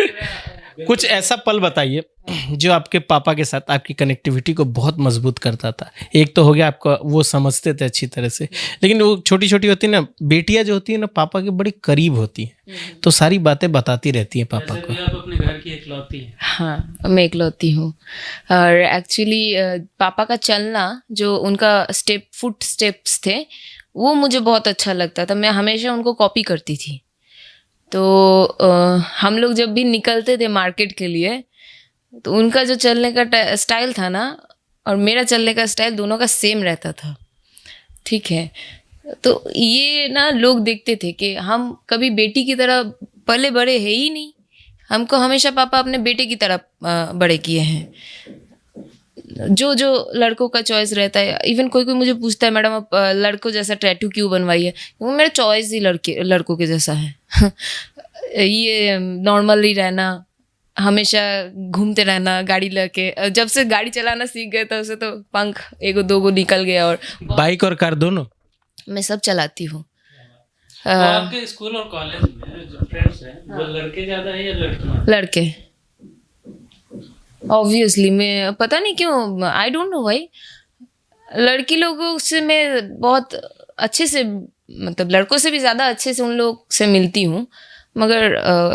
B: कुछ ऐसा पल बताइए जो आपके पापा के साथ आपकी कनेक्टिविटी को बहुत मजबूत करता था। एक तो हो गया आपका वो समझते थे अच्छी तरह से, लेकिन वो छोटी छोटी होती है ना, बेटियां जो होती है ना पापा के बड़ी करीब होती हैं, तो सारी बातें बताती रहती हैं पापा को।
A: आप अपने घर की इकलौती हैं।
C: हाँ, मैं इकलौती हूँ। और एक्चुअली पापा का चलना, जो उनका फुट स्टेप्स थे, वो मुझे बहुत अच्छा लगता था। मैं हमेशा उनको कॉपी करती थी। तो हम लोग जब भी निकलते थे मार्केट के लिए, तो उनका जो चलने का स्टाइल था ना, और मेरा चलने का स्टाइल दोनों का सेम रहता था। ठीक है, तो ये ना लोग देखते थे कि हम कभी बेटी की तरह पले बड़े है ही नहीं, हमको हमेशा पापा अपने बेटे की तरह बड़े किए हैं। जो जो लड़कों का चॉइस रहता है, इवन कोई कोई मुझे पूछता है, मैडम आप लड़कों जैसा टैटू क्यों बनवाई है? वो मेरा चॉइस ही लड़कों के जैसा है। ये नॉर्मली रहना, हमेशा घूमते रहना गाड़ी लेके, जब से गाड़ी चलाना सीख गए तब से तो पंख एगो दोगो निकल गया। और
B: बाइक और कार दोनों?
C: मैं सब चलाती हूँ।
A: तो आपके स्कूल और कॉलेज में जो फ्रेंड्स हैं वो लड़के ज़्यादा है या लड़कियाँ?
C: लड़के, ऑब्वियसली। मैं पता नहीं क्यों, आई डोंट नो व्हाई, लड़की लोगों से मैं बहुत अच्छे से, मतलब लड़कों से भी ज़्यादा अच्छे से उन लोग से मिलती हूँ, मगर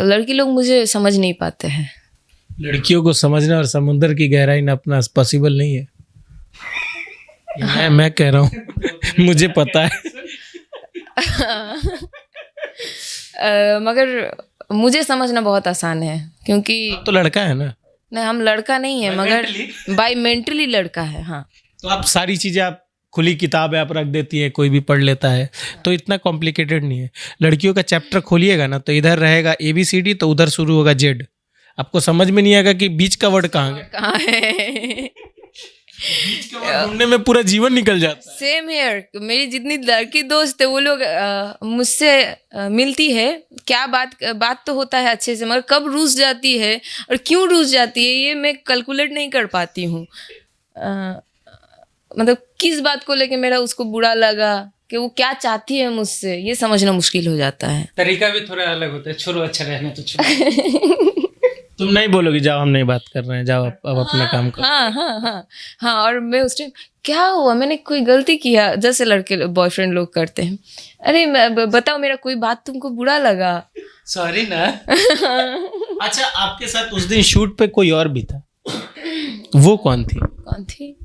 C: लड़की लोग मुझे समझ नहीं पाते हैं।
B: लड़कियों को समझना और समुद्र की गहराई नापना पॉसिबल नहीं है। मैं कह रहा हूँ मुझे पता है।
C: मगर मुझे समझना बहुत आसान है, क्योंकि
B: तो लड़का है ना?
C: नहीं, हम लड़का नहीं है, मगर बाई मेंटली लड़का है। हाँ,
B: तो आप सारी चीज़ें, आप खुली किताब है आप रख देती है, कोई भी पढ़ लेता है, तो इतना कॉम्प्लिकेटेड नहीं है। लड़कियों का चैप्टर खोलिएगा ना तो इधर रहेगा ABCD, तो उधर शुरू होगा Z। आपको समझ में नहीं आएगा कि बीच का वर्ड कहाँ है।
C: कहाँ है?
B: ढूंढने में पूरा जीवन निकल जाता है।
C: Same here. मेरी जितनी लड़की दोस्त है वो लोग मुझसे मिलती है, क्या बात तो होता है अच्छे से, मगर कब रूस जाती है और क्यों रूस जाती है ये मैं कैलकुलेट नहीं कर पाती हूँ। मतलब किस बात को लेके मेरा उसको बुरा लगा, कि वो क्या चाहती है मुझसे, ये समझना मुश्किल हो जाता है।
A: तरीका भी थोड़ा अलग होता है। छोड़ो, अच्छा रहने तो छोड़ो।
B: तुम नहीं बोलोगी जाओ हम नहीं बात कर रहे हैं, जाओ अब अपना काम करो।
C: हाँ। और मैं उस टाइम, क्या हुआ, मैंने कोई गलती किया, जैसे लड़के बॉयफ्रेंड लोग करते हैं, अरे बताओ मेरा कोई बात तुमको बुरा लगा?
A: सॉरी ना।
B: अच्छा, आपके साथ उस दिन शूट पे कोई और भी था, वो कौन थी?
C: कौन थी?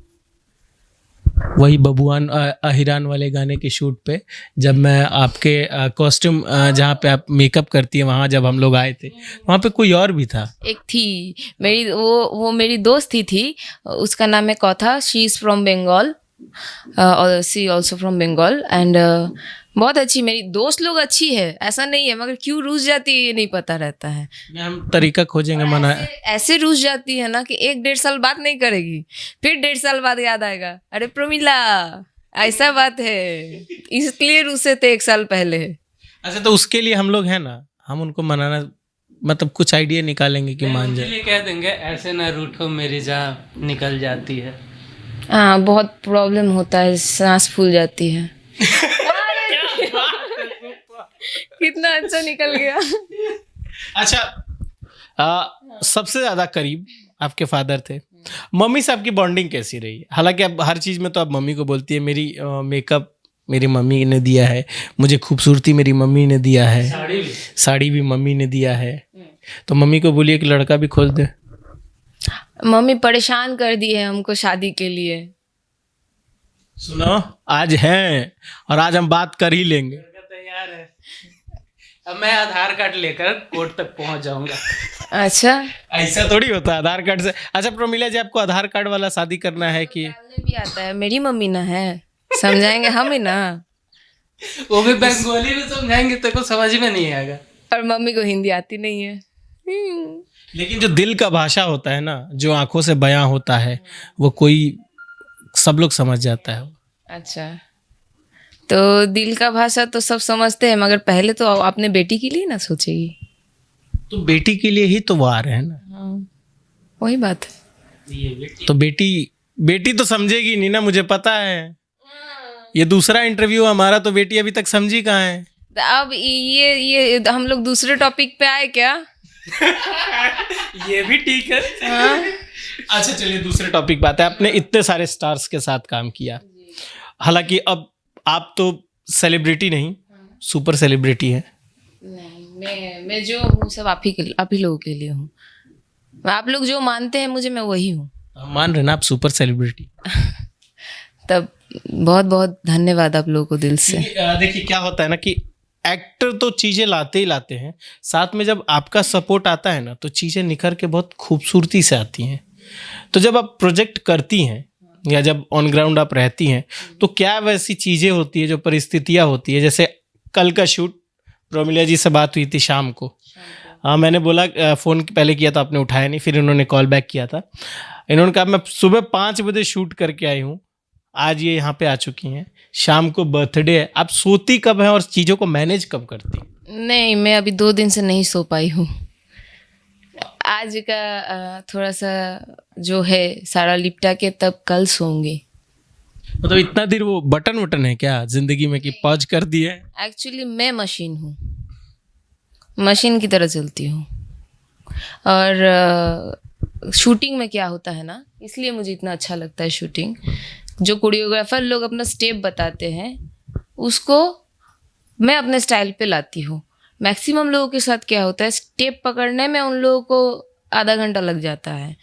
B: वही बबुआन अहिरान वाले गाने के शूट पे, जब मैं आपके कॉस्ट्यूम जहाँ पे आप मेकअप करती है वहाँ जब हम लोग आए थे, वहाँ पे कोई और भी था।
C: एक थी मेरी, वो मेरी दोस्त ही थी, उसका नाम है Kautha. She is from Bengal, she also from Bengal, and बहुत अच्छी, मेरी दोस्त लोग अच्छी है, ऐसा नहीं है, मगर क्यों रूस जाती है ये नहीं पता रहता है।
B: हम तरीका खोजेंगे मना।
C: ऐसे रूस जाती है ना कि 1-1.5 साल बात नहीं करेगी, फिर 1.5 साल बाद याद आएगा, अरे प्रमिला ऐसा बात है, इसलिए रूसे थे 1 साल पहले।
B: अच्छा, तो उसके लिए हम लोग हैं ना, हम उनको मनाना मतलब कुछ आइडिया निकालेंगे कि मान
A: उनके
B: जाए।
A: लिए कह देंगे ऐसे ना रूठो मेरी जान निकल जाती है।
C: हाँ, बहुत प्रॉब्लम होता है, सांस फूल जाती है। कितना अच्छा निकल गया।
B: अच्छा, सबसे ज्यादा करीब आपके फादर थे, मम्मी से आपकी बॉन्डिंग कैसी रही? हालांकि अब हर चीज में तो आप मम्मी को बोलती है, मेरी मेकअप मेरी मम्मी ने दिया है, मुझे खूबसूरती मेरी मम्मी ने दिया है, साड़ी भी मम्मी ने दिया है, तो मम्मी को बोलिए कि लड़का भी खोज दे।
C: मम्मी परेशान कर दी है हमको शादी के लिए।
B: सुनो, आज हैं और आज हम बात कर ही लेंगे।
A: तैयार है, अब मैं आधार कार्ड लेकर कोर्ट तक पहुंच जाऊंगा।
C: अच्छा,
B: ऐसा थोड़ी होता है आधार कार्ड से। अच्छा प्रमिला जी, आपको आधार कार्ड वाला शादी करना है कि?
C: डालने भी आता है, मेरी मम्मी ना है, समझाएंगे हम ही ना,
A: वो भी बंगाली में समझाएंगे तो को समझ में नहीं आएगा।
C: और मम्मी को हिंदी आती नहीं है।
B: लेकिन जो दिल का भाषा होता है ना, जो आंखों से बयां होता है, वो कोई सब लोग समझ जाता है।
C: अच्छा, तो दिल का भाषा तो सब समझते हैं, मगर पहले तो अपने बेटी के लिए ना सोचेगी।
B: तो बेटी के लिए ही तो वो आ रहे हैं ना।
C: हाँ, वही बात है।
A: ये बेटी
B: तो बेटी तो समझेगी नहीं ना, मुझे पता है। ये दूसरा इंटरव्यू हमारा, तो बेटी अभी तक समझी कहाँ है?
C: तो अब ये हम लोग दूसरे टॉपिक पे आए क्या?
B: ये भी ठीक है।
C: हाँ?
B: अच्छा चलिए, दूसरे टॉपिक पे आते हैं। आपने इतने सारे स्टार्स के साथ काम किया, हालांकि अब आप तो सेलिब्रिटी नहीं, सुपर सेलिब्रिटी है।
C: नहीं, मैं जो हूँ सब आप ही लोगों के लिए हूँ। आप लोग जो मानते हैं मुझे, मैं वही हूँ।
B: हम मान रहे ना आप सुपर सेलिब्रिटी।
C: तब बहुत बहुत धन्यवाद आप लोगों को दिल से।
B: देखिए क्या होता है ना कि एक्टर तो चीज़ें लाते ही लाते हैं, साथ में जब आपका सपोर्ट आता है ना, तो चीज़ें निखर के बहुत खूबसूरती से आती हैं। तो जब आप प्रोजेक्ट करती हैं या जब ऑन ग्राउंड आप रहती हैं, तो क्या वैसी चीज़ें होती है, जो परिस्थितियाँ होती है? जैसे कल का शूट, प्रोमिला जी से बात हुई थी शाम को। हाँ, मैंने बोला फ़ोन पहले किया था, आपने उठाया नहीं, फिर इन्होंने कॉल बैक किया था। इन्होंने कहा मैं सुबह 5 बजे शूट करके आई हूँ, आज ये यहाँ पे आ चुकी हैं, शाम को बर्थडे है। आप सोती कब हैं और चीज़ों को मैनेज कब करती हैं?
C: नहीं, मैं अभी 2 दिन से नहीं सो पाई हूँ। आज का थोड़ा सा जो है सारा लिपटा के तब कल सोऊंगी।
B: मतलब इतना देर वो बटन वटन है क्या जिंदगी में कि पॉज कर दिए?
C: एक्चुअली मैं मशीन हूँ, मशीन की तरह चलती हूँ। और शूटिंग में क्या होता है ना, इसलिए मुझे इतना अच्छा लगता है शूटिंग। जो कोरियोग्राफर लोग अपना स्टेप बताते हैं, उसको मैं अपने स्टाइल पे लाती हूँ। मैक्सिमम लोगों के साथ क्या होता है, स्टेप पकड़ने में उन लोगों को आधा घंटा लग जाता है,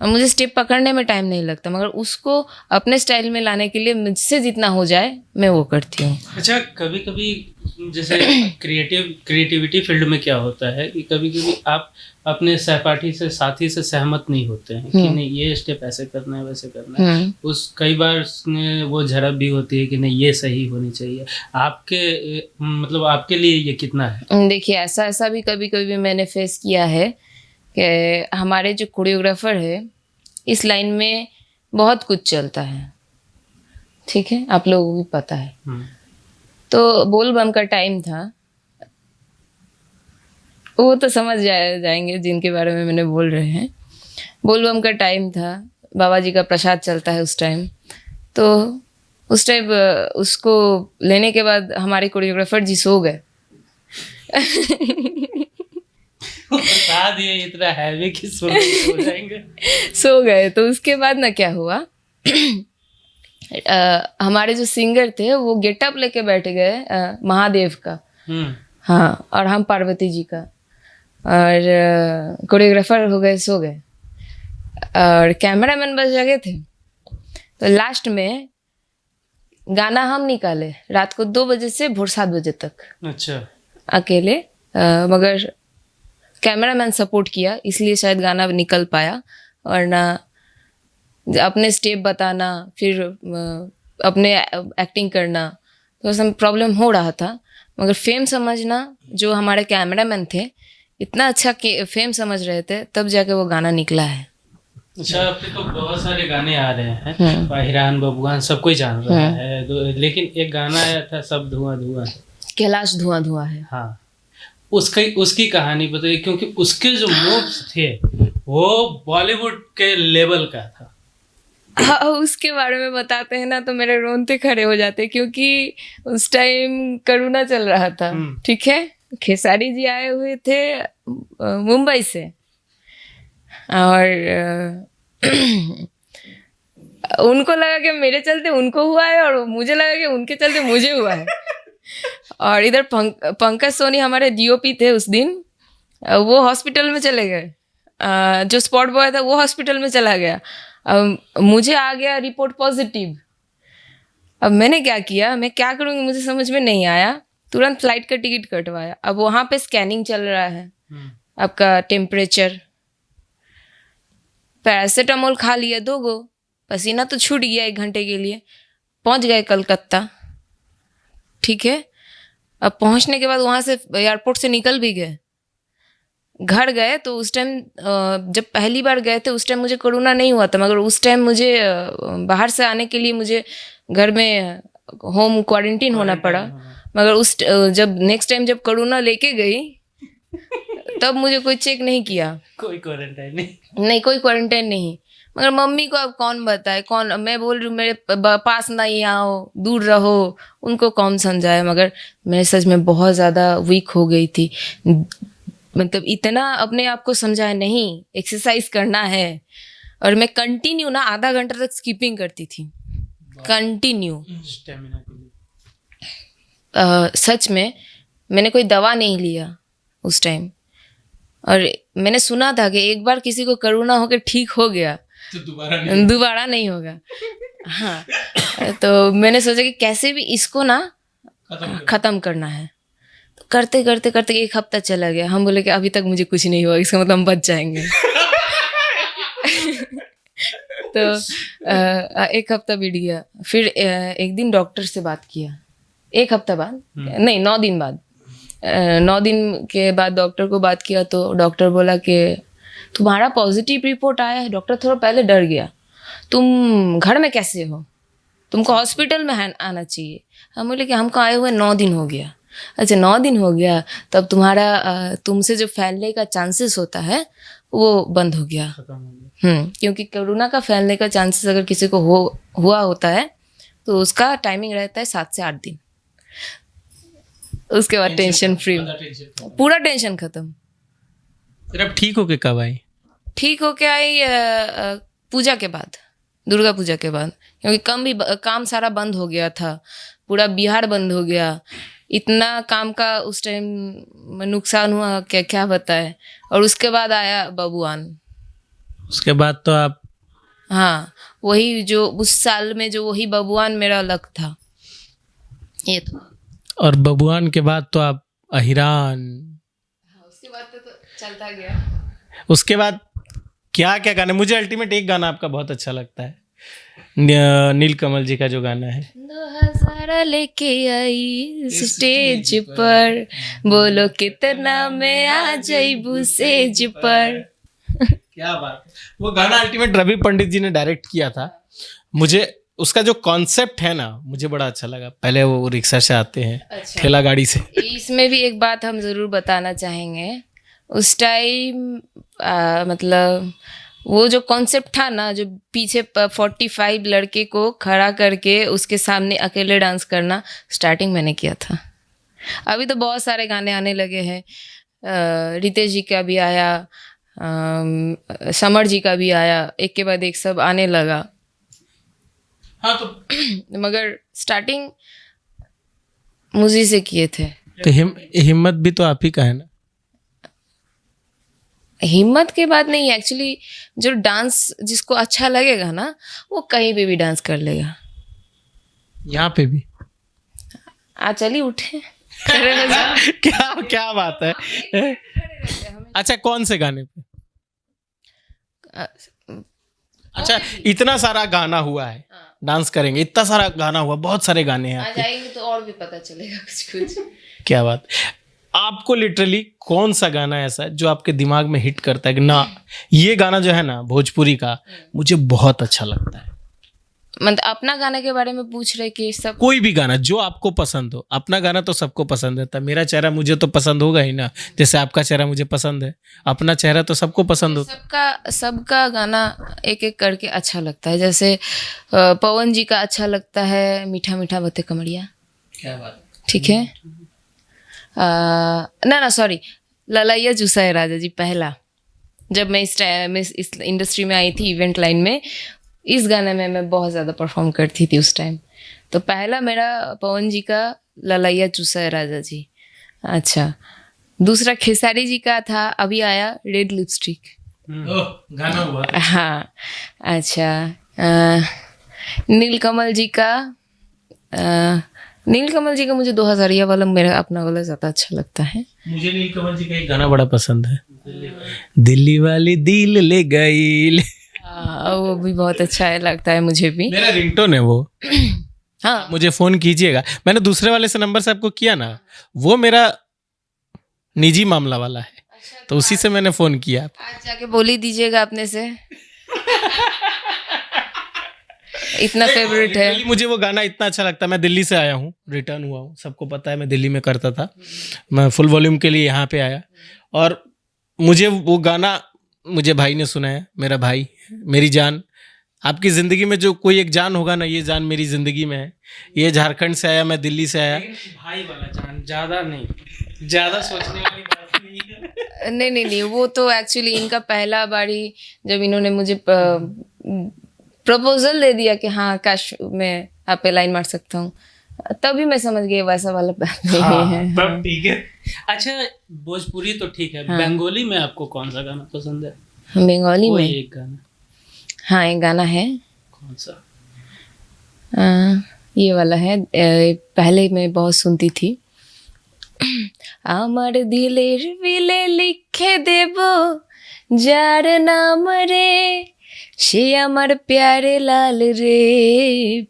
C: और मुझे स्टेप पकड़ने में टाइम नहीं लगता, मगर उसको अपने स्टाइल में लाने के लिए मुझसे जितना हो जाए मैं वो करती हूँ।
A: अच्छा, कभी कभी जैसे क्रिएटिविटी फील्ड में क्या होता है कि कभी कभी आप अपने सहपाठी से, साथी से सहमत नहीं होते हैं कि नहीं ये स्टेप ऐसे करना है, वैसे करना है। उस कई बार वो झड़प भी होती है कि नहीं ये सही होनी चाहिए। आपके मतलब आपके लिए ये कितना है?
C: देखिए, ऐसा भी कभी कभी मैंने फेस किया है कि हमारे जो कोरियोग्राफर है, इस लाइन में बहुत कुछ चलता है, ठीक है, आप लोगों को भी पता है। तो बोल बम का टाइम था, वो तो समझ जाएंगे जिनके बारे में मैंने बोल रहे हैं। बोल बम का टाइम था, बाबा जी का प्रसाद चलता है उस टाइम। तो उस टाइम उसको लेने के बाद हमारे कोरियोग्राफर जी सो गए।
A: बता दिए इतना हैवी कि सो जाएंगे।
C: सो गए। तो उसके बाद ना क्या हुआ, हमारे जो सिंगर थे वो गेटअप लेके बैठ गए महादेव का, हाँ, और हम पार्वती जी का, और कोरियोग्राफर हो गए सो गए, और कैमरामैन बस जगे थे। तो लास्ट में गाना हम निकाले रात को 2 बजे से भोर 7 बजे तक।
A: अच्छा,
C: अकेले, मगर कैमरामैन सपोर्ट किया, इसलिए शायद गाना निकल पाया। वरना अपने स्टेप बताना, फिर अपने एक्टिंग करना, तो उसमें प्रॉब्लम हो रहा था, मगर फेम समझना, जो हमारे कैमरामैन थे इतना अच्छा फेम समझ रहे थे, तब जाके वो गाना निकला है।
A: अच्छा, आपके तो बहुत सारे गाने आ रहे हैं, हिरान बबुआन सब कोई जान रहा है, लेकिन एक गाना आया था सब धुआं धुआं,
C: कैलाश धुआं धुआं है।
A: हाँ, उसकी कहानी बताइए, क्योंकि उसके जो मूव्स थे वो बॉलीवुड के लेवल का था।
C: हाँ, उसके बारे में बताते हैं ना तो मेरे रोंगटे खड़े हो जाते, क्योंकि उस टाइम कोरोना चल रहा था, ठीक है। खेसारी जी आए हुए थे मुंबई से, और उनको लगा कि मेरे चलते उनको हुआ है, और मुझे लगा कि उनके चलते मुझे हुआ है। और इधर पंकज सोनी हमारे डीओपी थे उस दिन, वो हॉस्पिटल में चले गए, जो स्पॉट बॉय था वो हॉस्पिटल में चला गया। मुझे आ गया रिपोर्ट पॉजिटिव। अब मैंने क्या किया, मैं क्या करूँगी मुझे समझ में नहीं आया, तुरंत फ्लाइट का टिकट कटवाया। अब वहाँ पे स्कैनिंग चल रहा है, आपका टेम्परेचर, पैरासीटामोल खा लिया 2 गो, पसीना तो छूट गया 1 घंटे के लिए, पहुँच गए कलकत्ता, ठीक है। अब पहुँचने के बाद वहाँ से एयरपोर्ट से निकल भी गए, घर गए तो उस टाइम जब पहली बार गए थे उस टाइम मुझे कोरोना नहीं हुआ था, मगर उस टाइम मुझे बाहर से आने के लिए मुझे घर में होम क्वारंटीन होना पड़ा। मगर जब नेक्स्ट टाइम जब कोरोना लेके गई तब मुझे कोई चेक नहीं किया,
A: कोई क्वारंटाइन नहीं,
C: कोई क्वारंटाइन नहीं। मगर मम्मी को अब कौन बताए, कौन, मैं बोल रही हूँ मेरे पास नहीं आओ, दूर रहो, उनको कौन समझाए। मगर मैं सच में बहुत ज़्यादा वीक हो गई थी, मतलब इतना अपने आप को समझाया नहीं, एक्सरसाइज करना है। और मैं कंटिन्यू ना आधा घंटा तक स्किपिंग करती थी, कंटिन्यू,
A: स्टेमिना के लिए।
C: सच में मैंने कोई दवा नहीं लिया उस टाइम। और मैंने सुना था कि एक बार किसी को कोरोना होकर ठीक हो गया
A: तो
C: दोबारा नहीं होगा। हाँ, तो मैंने सोचा कि कैसे भी इसको ना ख़त्म करना है। तो करते करते करते 1 हफ्ता चला गया। हम बोले कि अभी तक मुझे कुछ नहीं हुआ, इसका मतलब हम बच जाएंगे। तो 1 हफ्ता बीत गया, फिर एक दिन डॉक्टर से बात किया, 1 हफ्ता बाद नहीं 9 दिन बाद, 9 दिन के बाद डॉक्टर को बात किया तो डॉक्टर बोला कि तुम्हारा पॉजिटिव रिपोर्ट आया है। डॉक्टर थोड़ा पहले डर गया, तुम घर में कैसे हो, तुमको हॉस्पिटल में आना चाहिए। हम बोले कि हमको आए हुए 9 दिन हो गया। अच्छा 9 दिन हो गया, तब तुम्हारा तुमसे जो फैलने का चांसेस होता है वो बंद हो गया। क्योंकि कोरोना का फैलने का चांसेस अगर किसी को हुआ होता है तो उसका टाइमिंग रहता है 7 से 8 दिन। उसके बाद टेंशन फ्री, पूरा टेंशन खत्म।
B: फिर अब ठीक होके कब आई?
C: ठीक होके आई पूजा के बाद, दुर्गा पूजा के बाद, क्योंकि काम सारा बंद हो गया था, पूरा बिहार बंद हो गया। इतना काम का उस टाइम नुकसान हुआ क्या क्या बताए। और उसके बाद आया बबुआन।
B: उसके बाद तो आप,
C: हाँ, वही जो उस साल में जो वही बबुआन मेरा लक था ये तो।
B: और बबुआन के बाद तो आप अहिरान,
C: उसके बाद तो चलता गया।
B: उसके बाद क्या क्या गाने, मुझे अल्टीमेट एक गाना आपका बहुत अच्छा लगता है, नीलकमल जी का जो गाना है,
C: 2000 लेके आई स्टेज पर, बोलो कितना मैं आ जाइबू सेज पर।
B: क्या बात है। वो गाना अल्टीमेट रवि पंडित जी ने डायरेक्ट किया था। मुझे उसका जो कॉन्सेप्ट है ना मुझे बड़ा अच्छा लगा। पहले वो रिक्शा से आते हैं,
C: अच्छा।
B: ठेला गाड़ी से।
C: इसमें भी एक बात हम ज़रूर बताना चाहेंगे, उस टाइम मतलब वो जो कॉन्सेप्ट था ना, जो पीछे 45 लड़के को खड़ा करके उसके सामने अकेले डांस करना, स्टार्टिंग मैंने किया था। अभी तो बहुत सारे गाने आने लगे हैं, रितेश जी का भी आया, समर जी का भी आया, एक के बाद एक सब आने लगा।
B: हाँ तो
C: मगर स्टार्टिंग मुझे से किए थे।
B: तो हिम्मत भी तो आप ही का है ना?
C: हिम्मत के बाद नहीं, एक्चुअली जो डांस जिसको अच्छा लगेगा ना वो कहीं पे भी डांस कर लेगा।
B: यहाँ पे भी
C: चलिए उठे।
B: क्या क्या बात है। अच्छा कौन से गाने पे? अच्छा, इतना सारा गाना हुआ है, डांस करेंगे, इतना सारा गाना हुआ, बहुत सारे गाने हैं
C: आज
B: आपके।
C: आएंगे तो और भी पता चलेगा कुछ कुछ।
B: क्या बात। आपको लिटरली कौन सा गाना ऐसा है जो आपके दिमाग में हिट करता है कि ना ये गाना जो है ना भोजपुरी का मुझे बहुत अच्छा लगता है?
C: मतलब अपना गाने के बारे में पूछ रहे कि सब
B: कोई भी गाना जो आपको पसंद हो। अपना गाना तो सबको पसंद रहता है, मेरा चेहरा मुझे तो पसंद होगा ही ना, जैसे आपका चेहरा मुझे पसंद है, अपना चेहरा तो सबको पसंद होता
C: सबका गाना एक एक करके अच्छा लगता है। जैसे पवन जी का अच्छा लगता है, मीठा मीठा बते कमरिया।
B: क्या बात।
C: ठीक है। ना सॉरी, ललाइया जूसा है राजा जी पहला। जब मैं इस इंडस्ट्री में आई थी इवेंट लाइन में, इस गाने में मैं बहुत ज़्यादा परफॉर्म करती थी उस टाइम। तो पहला मेरा पवन जी का ललाइया चूसा है राजा जी। अच्छा, दूसरा खेसारी जी का था, अभी आया रेड लिपस्टिक।
B: गाना हुआ।
C: हाँ। अच्छा, नीलकमल जी का मुझे 2000 वाला मेरा अपना वाला ज़्यादा अच्छा लगता है।
B: मुझे नीलकमल जी का एक गाना बड़ा पसंद है, दिल्ली वाली दिल ले गई।
C: वो भी बहुत अच्छा लगता है मुझे भी।
B: मेरा रिंगटोन है वो।
C: हाँ,
B: मुझे फोन कीजिएगा, मैंने दूसरे वाले से नंबर से आपको किया ना, वो मेरा निजी मामला वाला है, तो उसी से मैंने फोन किया।
C: आज जाके बोल ही दीजिएगा अपने से। इतना फेवरेट है।
B: Literally मुझे वो गाना इतना अच्छा लगता है। मैं दिल्ली से आया हूँ, रिटर्न हुआ हूँ, सबको पता है मैं दिल्ली में करता था, मैं फुल वॉल्यूम के लिए यहाँ पे आया, और मुझे वो गाना मुझे भाई ने सुनाया। मेरा भाई, मेरी जान। आपकी ज़िंदगी में जो कोई एक जान होगा ना, ये जान मेरी ज़िंदगी में है। ये झारखंड से आया, मैं दिल्ली से आया।
A: भाई वाला जान, ज्यादा नहीं, ज्यादा सोचने वाली बात नहीं है।
C: नहीं, वो तो एक्चुअली इनका पहला बारी जब इन्होंने मुझे प्रपोजल दे दिया कि हाँ काश मैं आप पे लाइन मार सकता हूँ, तभी मैं समझ गई वैसा वाला बात नहीं है।
A: तब ठीक है। अच्छा, भोजपुरी तो ठीक है, बंगाली में आपको कौन सा गाना पसंद है?
C: बंगाली
A: कोई
C: में
A: एक गाना।
C: हाँ, एक गाना है।
A: कौन सा?
C: ये वाला है, पहले मैं बहुत सुनती थी। আমার দিলের বিলে লিখে দেব যার নাম রে, সে আমার প্যারে লাল রে,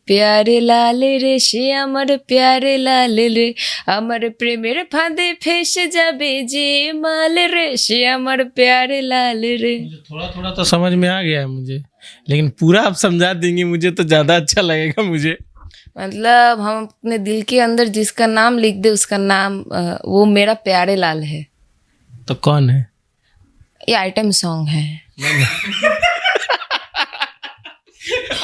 C: প্যারে লাল রে, সে আমার প্যারে লাল রে, আমার প্রেমের ফাঁদে ফেসে যাবে যে মাল রে, সে আমার প্যারে লাল রে।
B: मुझे थोड़ा थोड़ा तो समझ में आ गया है मुझे, लेकिन पूरा आप समझा देंगे मुझे तो ज़्यादा अच्छा लगेगा मुझे।
C: मतलब हम अपने दिल के अंदर जिसका नाम लिख दे उसका नाम वो मेरा प्यारे लाल है।
B: तो कौन है?
C: ये आइटम सॉन्ग है।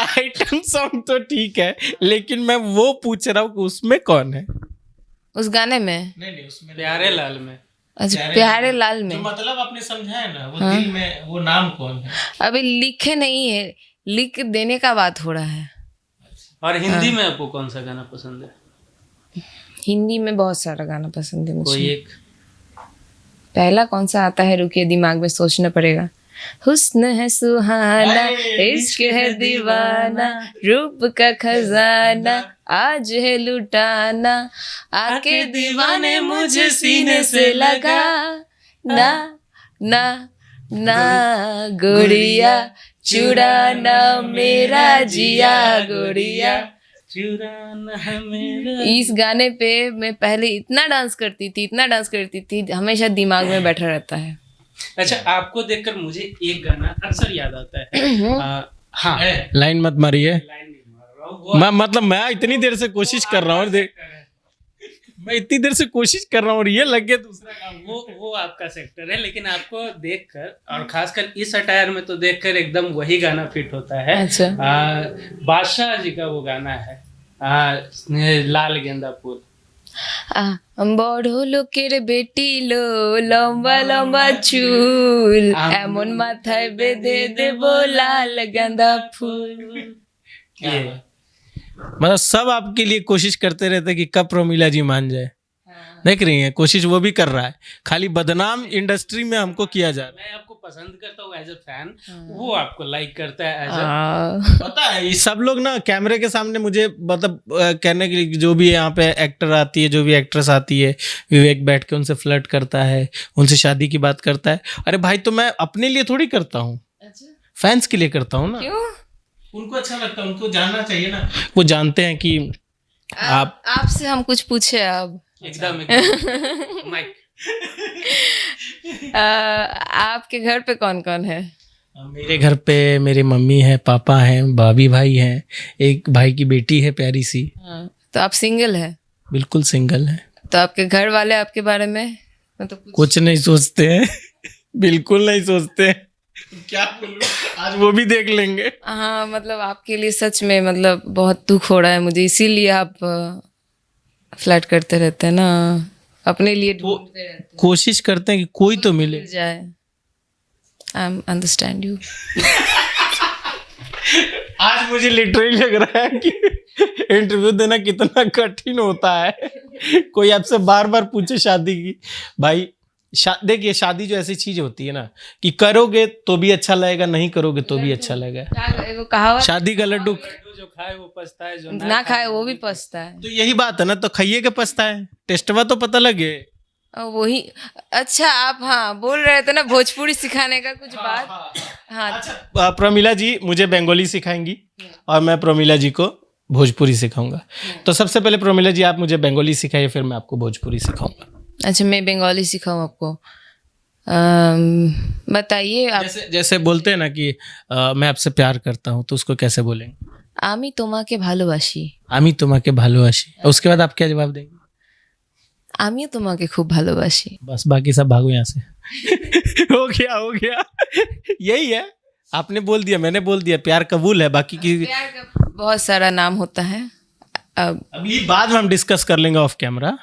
B: आइटम सॉन्ग तो ठीक है, लेकिन मैं वो पूछ रहा हूँ कि उसमें कौन है?
C: उस गाने में?
B: नहीं उसमें
A: प्यारे लाल में।
C: अच्छा, प्यारे लाल में।
B: जो मतलब आपने समझा है ना, वो दिल में वो नाम कौन है?
C: अभी लिखे नहीं है, लिख देने का बात हो रहा है।
A: और हिंदी में आपको कौन सा गाना पसंद है?
C: हिंदी में बहुत सारा गाना पसंद है
A: कोई
C: मुझे।
A: एक?
C: पहला कौन सा आता है, रुकिए दिमाग में सोचना पड़ेगा। हुस्न है सुहाना, इश्क है दीवाना, रूप का खजाना, आज है लुटाना, आके दीवाने मुझे सीने से लगा, ना ना ना गोरिया, चुराना मेरा जिया गोरिया।
A: चुराना है मेरा।
C: इस गाने पे मैं पहले इतना डांस करती थी, हमेशा दिमाग में बैठा रहता है।
A: अच्छा, आपको देखकर मुझे एक गाना अक्सर याद आता है। हाँ,
B: लाइन मत मारिए।
A: लाइन नहीं मार रहा हूँ, वो
B: मैं मतलब मैं इतनी देर से कोशिश कर रहा हूँ, मैं इतनी देर से कोशिश कर रहा हूँ और ये लग गया दूसरा काम।
A: वो आपका सेक्टर है, लेकिन आपको देखकर और खासकर इस अटायर में तो देखकर एकदम वही गाना फिट होता है।
C: अच्छा।
A: बादशाह जी का वो गाना है, लाल गेंदा फूल।
C: বড় লোকের বেটি লো, লম্বা লম্বা চুল, এমন মাথায় বেঁধে দেব লাল গাঁদা ফুল।
B: ये मतलब सब आपके लिए कोशिश करते रहते हैं कि कब प्रोमिला जी मान जाए। देख रही हैं, कोशिश वो भी कर रहा है, खाली बदनाम इंडस्ट्री में हमको किया जा रहा है।
A: मैं आपको पसंद करता हूँ एज अ फैन, वो आपको लाइक करता है एज अ।
B: पता है, ये सब लोग ना कैमरे के सामने मुझे मतलब कहने के लिए, जो भी यहाँ पे एक्टर आती है, जो भी एक्ट्रेस आती है, विवेक बैठ के उनसे फ्लर्ट करता है, उनसे शादी की बात करता है। अरे भाई, तो मैं अपने लिए थोड़ी करता हूँ, फैंस के लिए करता हूँ ना,
C: क्यों?
B: उनको अच्छा लगता है, उनको जानना चाहिए ना, वो जानते हैं कि आप
C: आपसे हम कुछ पूछे अब।
A: एकदम माइक।
C: आपके घर पे कौन कौन है?
B: मेरे घर पे मेरी मम्मी है, पापा हैं, भाभी भाई हैं, एक भाई की बेटी है प्यारी सी।
C: हाँ, तो आप सिंगल है?
B: बिल्कुल सिंगल है।
C: तो आपके घर वाले आपके बारे में मतलब
B: कुछ नहीं सोचते हैं बिल्कुल नहीं सोचते हैं। क्या बोलूं, आज वो भी देख लेंगे।
C: हाँ, मतलब आपके लिए सच में मतलब बहुत दुख हो रहा है मुझे, इसीलिए आप फ्लर्ट करते रहते हैं ना, अपने लिए ढूंढते रहते हैं,
B: कोशिश करते हैं कि कोई तो मिले।
C: मिल जाए। I understand you.
B: आज मुझे लिटरली लग रहा है कि इंटरव्यू देना कितना कठिन होता है। कोई आपसे बार बार पूछे शादी की, भाई देखिए शादी जो ऐसी चीज होती है ना कि करोगे तो भी अच्छा लगेगा, नहीं करोगे तो भी अच्छा लगेगा।
C: वो कहावत,
B: शादी का लड्डू
A: जो खाए वो पछताए, जो
C: ना खाए वो भी पछता है।
B: तो यही बात है ना, तो खाइए के पछता है, टेस्टवा तो पता लगे।
C: वही। अच्छा, आप हाँ बोल रहे थे ना भोजपुरी सिखाने का कुछ बात। हाँ,
B: अच्छा प्रमिला जी मुझे बंगाली सिखाएंगी और मैं प्रमिला जी को भोजपुरी सिखाऊंगा। तो सबसे पहले प्रमिला जी आप मुझे बंगाली सिखाइए, फिर मैं आपको भोजपुरी सिखाऊंगा।
C: अच्छा, मैं बंगाली सिखाऊं आपको? बताइए आप।
B: जैसे बोलते हैं ना कि मैं आपसे प्यार करता हूँ, तो उसको कैसे बोलेंगे?
C: आमी তোমাকে ভালোবাসি।
B: आमी তোমাके भालोबाशी। उसके बाद आप क्या जवाब देंगे?
C: আমিও তোমাকে খুব ভালোবাসি।
B: बस बाकी सब भागो यहाँ से। हो गया यही है, आपने बोल दिया, मैंने बोल दिया, प्यार कबूल है। बाकी की
C: प्यार का बहुत सारा नाम होता है। अब
B: अभी बाद में हम डिस्कस कर लेंगे ऑफ कैमरा।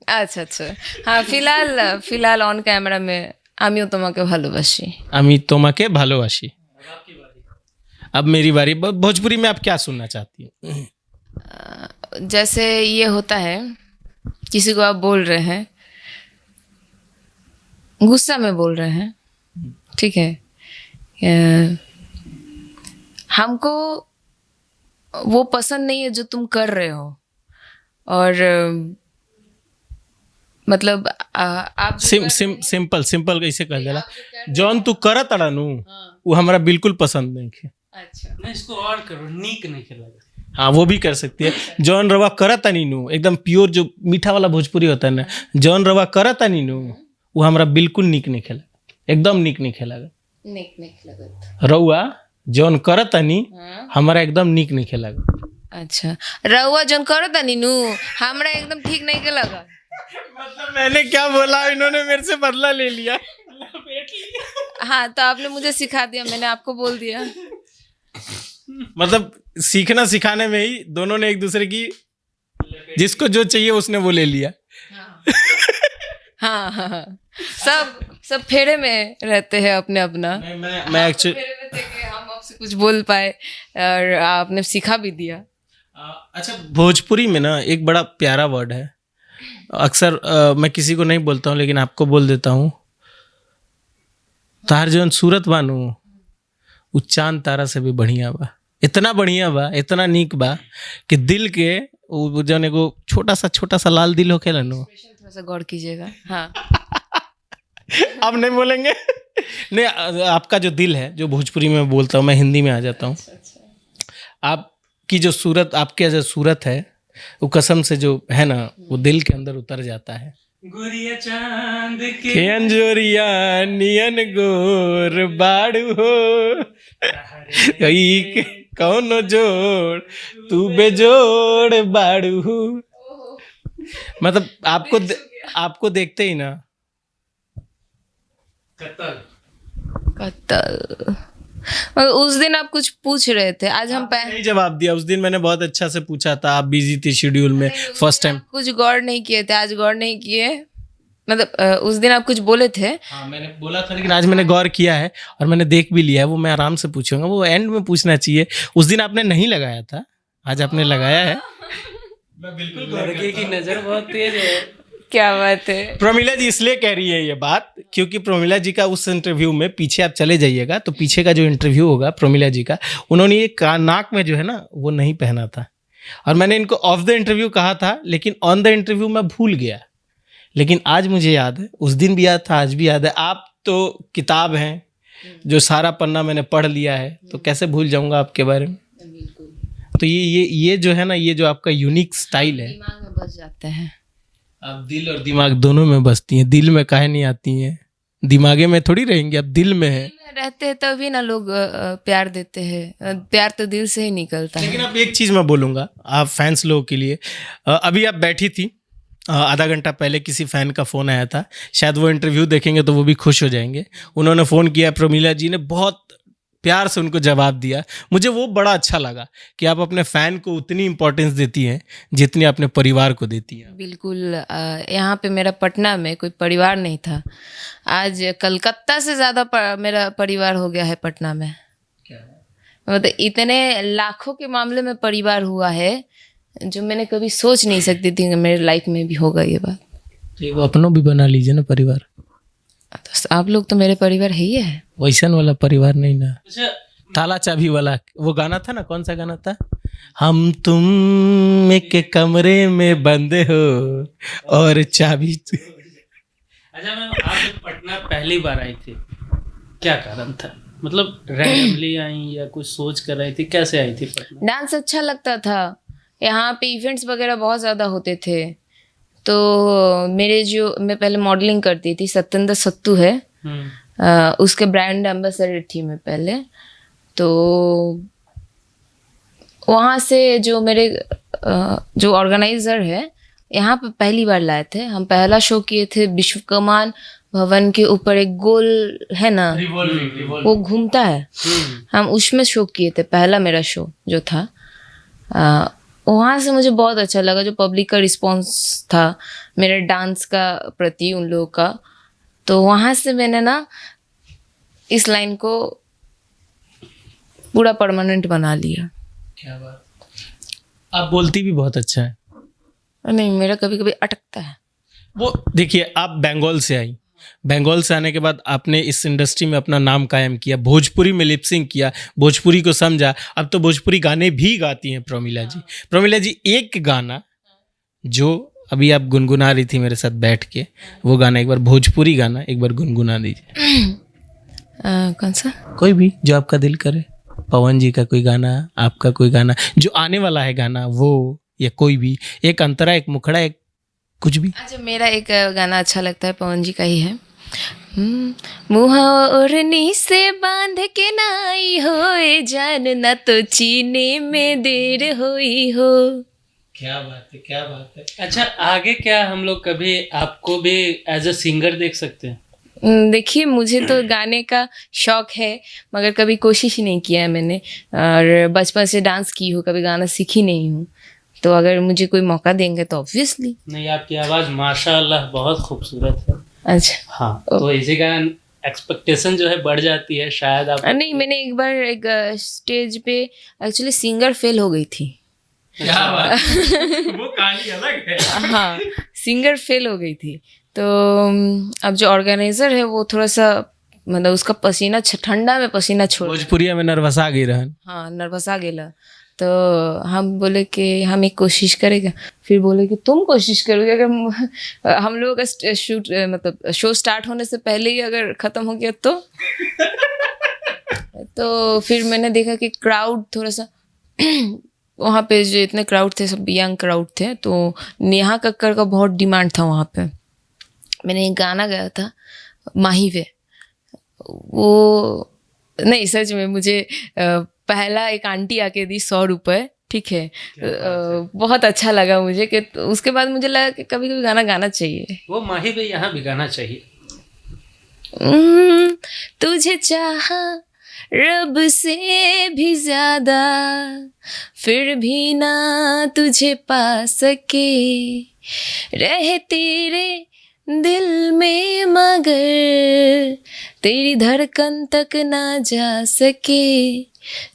C: अच्छा अच्छा, हाँ फिलहाल ऑन कैमरा में আমিও তোমাকে ভালোবাসি।
B: आमी তোমাके भालोबाशी। अब मेरी बारी। भोजपुरी में आप क्या सुनना चाहती हैं?
C: जैसे ये होता है, किसी को आप बोल रहे हैं, गुस्सा में बोल रहे हैं, ठीक है, हमको वो पसंद नहीं है जो तुम कर रहे हो, और मतलब आप
B: सिंपल कैसे कह देला, जौन तू करत अड़ानू वो हमारा बिल्कुल पसंद नहीं है।
C: अच्छा,
A: नहीं, इसको और करो, नीक नहीं खेला।
B: हाँ वो भी कर सकती है। जौन रवा करत अनीनू, एकदम प्योर जो मीठा वाला भोजपुरी होता है ना, जौन रवा करत अनीनू वो हमारा बिल्कुल नीक नहीं खेला, एकदम नीक नहीं खेला।
C: निक लगत
B: रउआ जौन करत अनी हमारा एकदम नीक नहीं खेला।
C: अच्छा, रउआ जौन करत अनी नु हमरा एकदम ठीक नहीं के लगा।
B: मतलब मैंने क्या बोला, इन्होंने मेरे से बदला ले लिया।
C: हाँ, तो आपने मुझे सिखा दिया, मैंने आपको बोल दिया।
B: मतलब सीखना सिखाने में ही दोनों ने एक दूसरे की, जिसको जो चाहिए उसने वो ले लिया।
C: हाँ, सब फेरे में रहते हैं अपने अपना।
B: मैं एक्चुअली
C: फेरे में थे कि हम आपसे कुछ बोल पाए और आपने सिखा भी दिया।
B: अच्छा, भोजपुरी में ना एक बड़ा प्यारा वर्ड है, अक्सर मैं किसी को नहीं बोलता हूँ लेकिन आपको बोल देता हूँ। तार जौन सूरत बानू उ चांद तारा से भी बढ़िया बा, इतना बढ़िया बा, इतना नीक बा कि दिल के वो जौन एगो छोटा सा लाल दिल होखेला नो,
C: थोड़ा सा गौर कीजिएगा। हाँ।
B: अब नहीं बोलेंगे। नहीं, आपका जो दिल है, जो भोजपुरी में बोलता हूँ, मैं हिंदी में आ जाता हूँ। आपकी जो सूरत, आपके जो सूरत है वो कसम से जो है ना, वो दिल के अंदर उतर जाता है।
A: गुरिया चांद के
B: अंजोरिया नियन गोर बाड़ू हो, कौनो जोड़ तू बेजोड़ बाड़ू। मतलब आपको देखते ही ना
C: कत्ल। उस दिन आप कुछ पूछ रहे थे, आज हम
B: नहीं जवाब दिया। उस दिन मैंने बहुत अच्छा से पूछा था, आप बिजी थी शेड्यूल में, फर्स्ट टाइम
C: कुछ गौर नहीं किए थे, आज गौर नहीं किए। मतलब उस दिन आप कुछ बोले थे।
B: हाँ मैंने बोला था, लेकिन आज मैंने गौर किया है और मैंने देख भी लिया है। वो मैं आराम से पूछूंगा, वो एंड में पूछना चाहिए। उस दिन आपने नहीं लगाया था, आज आपने लगाया है। मैं बिल्कुल
A: लड़के की नजर बहुत तेज है।
C: क्या बात है।
B: प्रमिला जी इसलिए कह रही है ये बात क्योंकि प्रमिला जी का उस इंटरव्यू में, पीछे आप चले जाइएगा तो पीछे का जो इंटरव्यू होगा प्रमिला जी का, उन्होंने ये नाक में जो है ना वो नहीं पहना था। और मैंने इनको ऑफ द इंटरव्यू कहा था, लेकिन ऑन द इंटरव्यू मैं भूल गया। लेकिन आज मुझे याद है, उस दिन भी याद था, आज भी याद है। आप तो किताब हैं, जो सारा पन्ना मैंने पढ़ लिया है, तो कैसे भूल जाऊंगा आपके बारे में। तो ये जो है ना, ये जो आपका यूनिक स्टाइल है,
C: दिमाग में बस जाते हैं।
B: आप दिल और दिमाग दोनों में बसती हैं। दिल में काहे नहीं आती हैं, दिमागे में थोड़ी रहेंगी, आप दिल में है।
C: दिल में रहते हैं तभी ना लोग प्यार देते हैं। प्यार तो दिल से ही निकलता है।
B: लेकिन अब एक चीज़ मैं बोलूँगा आप फैंस लोगों के लिए, अभी आप बैठी थी, आधा घंटा पहले किसी फ़ैन का फ़ोन आया था, शायद वो इंटरव्यू देखेंगे तो वो भी खुश हो जाएंगे। उन्होंने फ़ोन किया, प्रमीला जी ने बहुत प्यार से उनको जवाब दिया। मुझे वो बड़ा अच्छा लगा कि आप अपने फ़ैन को उतनी इम्पोर्टेंस देती हैं जितनी अपने परिवार को देती हैं।
C: बिल्कुल। यहाँ पे मेरा पटना में कोई परिवार नहीं था, आज कलकत्ता से ज़्यादा मेरा परिवार हो गया है पटना में। मतलब इतने लाखों के मामले में परिवार हुआ है जो मैंने कभी सोच नहीं सकती थी कि मेरे लाइफ में भी होगा ये बात।
B: तो वो अपनों भी बना लीजिए ना परिवार।
C: तो आप लोग तो मेरे परिवार है ही है।
B: वैसन वाला परिवार नहीं ना, ताला चाबी वाला। वो गाना था ना, कौन सा गाना था, हम तुम एक कमरे में बंद हो और चाबी।
A: अच्छा मैम, आप जब पटना पहली बार आई थी, क्या कारण था? मतलब रैंडमली आई या कुछ सोच कर आई थी, कैसे आई थी पटना?
C: डांस अच्छा लगता था, यहाँ पे इवेंट्स वगैरह बहुत ज़्यादा होते थे। तो मैं पहले मॉडलिंग करती थी, सत्येंद्र सत्तू है, उसके ब्रांड एम्बेसडर थी मैं पहले। तो वहाँ से जो मेरे जो ऑर्गेनाइज़र है यहाँ पे पहली बार लाए थे। हम पहला शो किए थे विश्वकर्मा भवन के ऊपर, एक गोल है ना, वो घूमता है, हम उसमें शो किए थे, पहला मेरा शो जो था। वहाँ से मुझे बहुत अच्छा लगा जो पब्लिक का रिस्पांस था मेरे डांस का प्रति उन लोगों का। तो वहाँ से मैंने ना इस लाइन को पूरा परमानेंट बना लिया।
B: क्या बात, आप बोलती भी बहुत अच्छा है।
C: नहीं, मेरा कभी कभी अटकता है।
B: वो देखिए, आप बंगाल से आई, बंगाल से आने के बाद आपने इस इंडस्ट्री में अपना नाम कायम किया, भोजपुरी में लिपसिंग किया, भोजपुरी को समझा, अब तो भोजपुरी गाने भी गाती हैं प्रमीला जी। प्रमीला जी, एक गाना जो अभी आप गुनगुना रही थी मेरे साथ बैठ के, वो गाना एक बार, भोजपुरी गाना एक बार गुनगुना दीजिए।
C: कौन सा?
B: कोई भी जो आपका दिल करे, पवन जी का कोई गाना, आपका कोई गाना जो आने वाला है गाना वो, या कोई भी, एक अंतरा, एक मुखड़ा, एक कुछ भी।
C: अच्छा, मेरा एक गाना अच्छा लगता है, पवन जी का ही है। मुहा ओढ़नी से बांध के नाई होए जान, ना तो चीने में देर होई हो।
B: क्या बात है, क्या बात है।
A: अच्छा, आगे क्या हम लोग कभी आपको भी एज अ सिंगर देख सकते हैं?
C: देखिए, मुझे तो गाने का शौक है मगर कभी कोशिश ही नहीं किया है मैंने, और बचपन से डांस की हूँ, कभी गाना सीखी नहीं हूँ। तो अगर मुझे कोई मौका देंगे तो ऑब्वियसली।
A: नहीं, आपकी आवाज़ माशाल्लाह बहुत खूबसूरत है।
C: अच्छा,
A: हाँ, तो इसी का एक्सपेक्टेशन जो है बढ़ जाती है शायद आप।
C: नहीं, मैंने एक बार एक स्टेज पे एक्चुअली सिंगर फेल हो गई थी।
B: क्या बात वो कहानी अलग है।
C: हाँ, सिंगर फेल हो गई थी। तो अब जो ऑर्गेनाइजर है वो थोड़ा सा, मतलब उसका पसीना ठंडा में पसीना छोड़,
B: भोजपुरिया में नर्वसा गई रहन।
C: हाँ, नर्वसा गेला। तो हम बोले कि हम एक कोशिश करेगा, फिर बोले कि तुम कोशिश करोगे, अगर हम लोगों का शूट मतलब शो स्टार्ट होने से पहले ही अगर ख़त्म हो गया तो फिर मैंने देखा कि क्राउड थोड़ा सा वहाँ पे जो इतने क्राउड थे, सब यंग क्राउड थे, तो नेहा कक्कर का बहुत डिमांड था वहाँ पे। मैंने एक गाना गाया था माही वे, वो नहीं, सच में मुझे पहला एक आंटी आके दी 100 रुपये, ठीक है, बहुत अच्छा लगा मुझे। कि उसके बाद मुझे लगा कि कभी कभी गाना गाना चाहिए।
A: वो माही भी यहाँ भी गाना चाहिए।
C: तुझे चाहा रब से भी ज्यादा, फिर भी ना तुझे पा सके, रहे तेरे दिल में मगर तेरी धड़कन तक ना जा सके,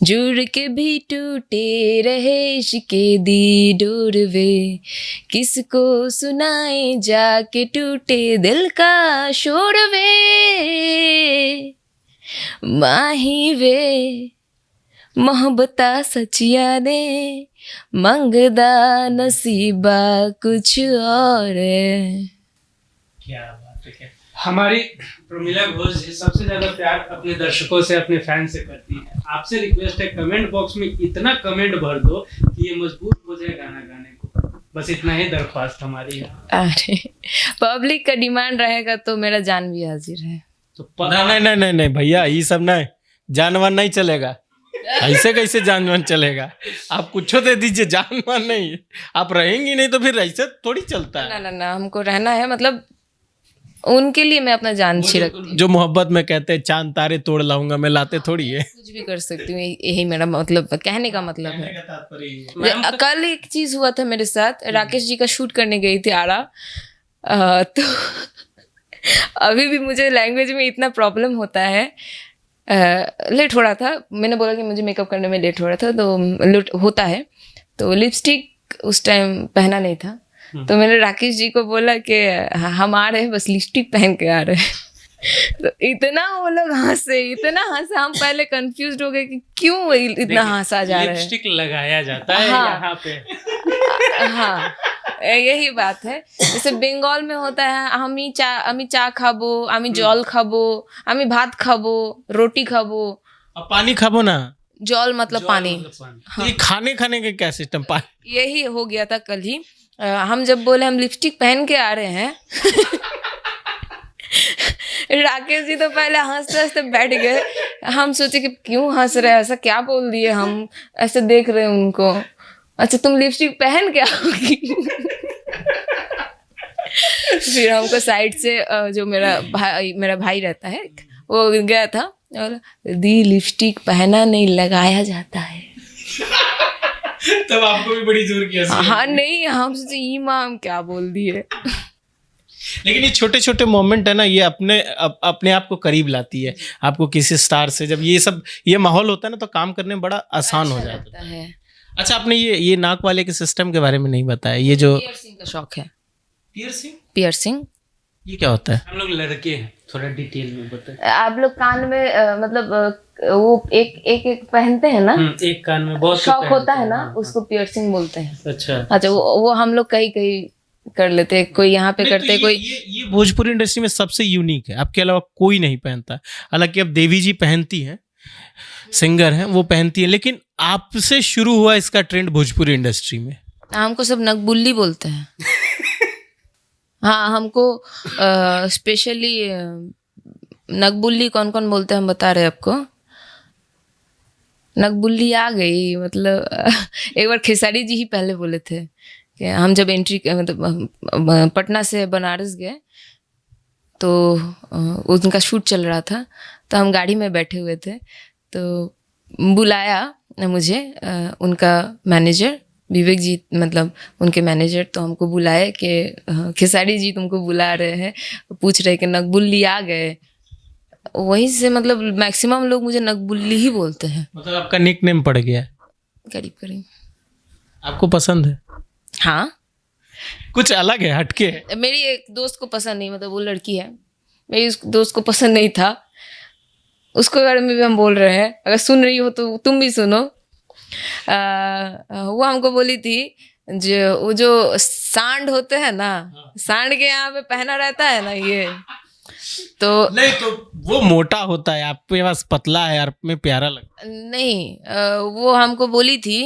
C: जुड़ के भी टूटे रहे इश्के दी डोर वे, किसको सुनाए जाके टूटे दिल का शोर वे, माही वे मोहब्बता सचिया ने मंगदा नसीबा कुछ और है।
B: क्या बात है।
A: हमारी प्रमिला घोष जी सबसे ज्यादा प्यार अपने दर्शकों से, अपने फैन से करती है। आपसे रिक्वेस्ट है, कमेंट बॉक्स में इतना कमेंट भर दो कि ये मजबूर हो जाए गाना गाने को। बस इतना ही दरख्वास्त हमारी है।
C: अरे पब्लिक का डिमांड रहेगा तो मेरा जान भी हाजिर है।
A: तो
B: नहीं भैया, ये सब नहीं, जानवर नहीं चलेगा। ऐसे कैसे जानवर चलेगा? आप कुछ दे दीजिए, जानवर नहीं। आप रहेंगी नहीं तो फिर ऐसे थोड़ी चलता है।
C: ना हमको रहना है, मतलब उनके लिए मैं अपना जान छिड़कती हूँ।
B: जो मोहब्बत में कहते हैं चांद तारे तोड़ लाऊंगा, मैं लाते थोड़ी है।
C: कुछ भी कर सकती हूँ, यही मेरा मतलब कहने का मतलब है। कल एक चीज हुआ था मेरे साथ, राकेश जी का शूट करने गई थी आरा, तो अभी भी मुझे लैंग्वेज में इतना प्रॉब्लम होता है। लेट हो रहा था, मैंने बोला कि मुझे मेकअप करने में लेट हो रहा था, तो लेट होता है। तो लिपस्टिक उस टाइम पहना नहीं था, तो मैंने राकेश जी को बोला कि हम आ रहे हैं, बस लिपस्टिक पहन के आ रहे हैं। तो इतना वो लोग हंसे, हम पहले कंफ्यूज हो गए कि क्यों इतना हंसा जा रहा है।
A: लिपस्टिक लगाया जाता है
C: हाँ।
A: यहाँ पे।
C: हाँ, यही बात है। जैसे बंगाल में होता है, আমি চা খাবো, আমি জল খাবো, আমি ভাত খাবো, रोटी खाबो।
B: अब पानी खाबो ना,
C: जल मतलब पानी।
B: ये खाने का क्या सिस्टम? पानी
C: यही हो गया था कल ही। हम जब बोले हम लिपस्टिक पहन के आ रहे हैं, राकेश जी तो पहले हंसते हंसते बैठ गए। हम सोचे कि क्यों हंस रहे हैं, ऐसा क्या बोल दिए हम, ऐसे देख रहे हैं उनको। अच्छा तुम लिपस्टिक पहन के आओगी? फिर हमको साइड से जो मेरा भाई रहता है, वो गया था और दी लिपस्टिक पहना नहीं, लगाया जाता है।
B: तब आपको भी बड़ी जोर की हंसी।
C: हाँ नहीं, हम सोचे इमाम क्या बोल दिए।
B: लेकिन ये छोटे छोटे मोमेंट है ना, ये अपने आप को करीब लाती है आपको किसी स्टार से। जब ये माहौल होता है ना, तो काम करने में बड़ा आसान हो जाता
C: है।
B: अच्छा, आपने ये नाक वाले के सिस्टम के बारे में नहीं बताया। ये जो
C: पियर्सिंग का शौक है।
B: पियर्सिंग ये क्या होता है?
A: हम लोग लड़के हैं, थोड़ा डिटेल में बताएं।
C: आप लोग कान में मतलब वो एक पहनते हैं ना,
A: एक कान में बहुत
C: शौक होता है ना, उसको पियर्सिंग बोलते हैं।
A: अच्छा,
C: वो हम लोग कहीं कर लेते हैं, कोई यहाँ पे करते हैं, कोई
B: ये भोजपुरी इंडस्ट्री में सबसे यूनिक है, आपके अलावा कोई नहीं पहनता। हालांकि अब देवी जी पहनती हैं, सिंगर हैं, वो पहनती है, लेकिन आपसे शुरू हुआ इसका ट्रेंड भोजपुरी इंडस्ट्री में।
C: हमको सब नकबुल्ली बोलते हैं। हाँ, हमको स्पेशली नकबुल्ली कौन कौन बोलते हैं हम बता रहे हैं आपको। नकबुल्ली आ गई मतलब एक बार खेसारी जी ही पहले बोले थे कि हम जब एंट्री मतलब पटना से बनारस गए, तो उनका शूट चल रहा था, तो हम गाड़ी में बैठे हुए थे, तो बुलाया मुझे उनका मैनेजर विवेक जी, मतलब उनके मैनेजर, तो हमको बुलाए कि खेसारी जी तुमको बुला रहे हैं, पूछ रहे कि नकबुल्ली आ गए। वहीं से मतलब मैक्सिमम लोग मुझे नकबुल्ली ही बोलते हैं।
B: मतलब आपका निक नेम पड़ गया है?
C: करीब।
B: आपको पसंद है?
C: हाँ,
B: कुछ अलग है, हटके है।
C: मेरी एक दोस्त को पसंद नहीं, मतलब वो लड़की है, मेरी उस दोस्त को पसंद नहीं था, उसके बारे में भी हम बोल रहे हैं। अगर सुन रही हो तो तुम भी सुनो। वो हमको बोली थी जो सांड होते हैं ना, सांड के यहाँ पे पहना रहता है ना ये, तो
B: नहीं, तो वो मोटा होता है, आपके पास पतला है, आप में प्यारा लगता
C: नहीं। वो हमको बोली थी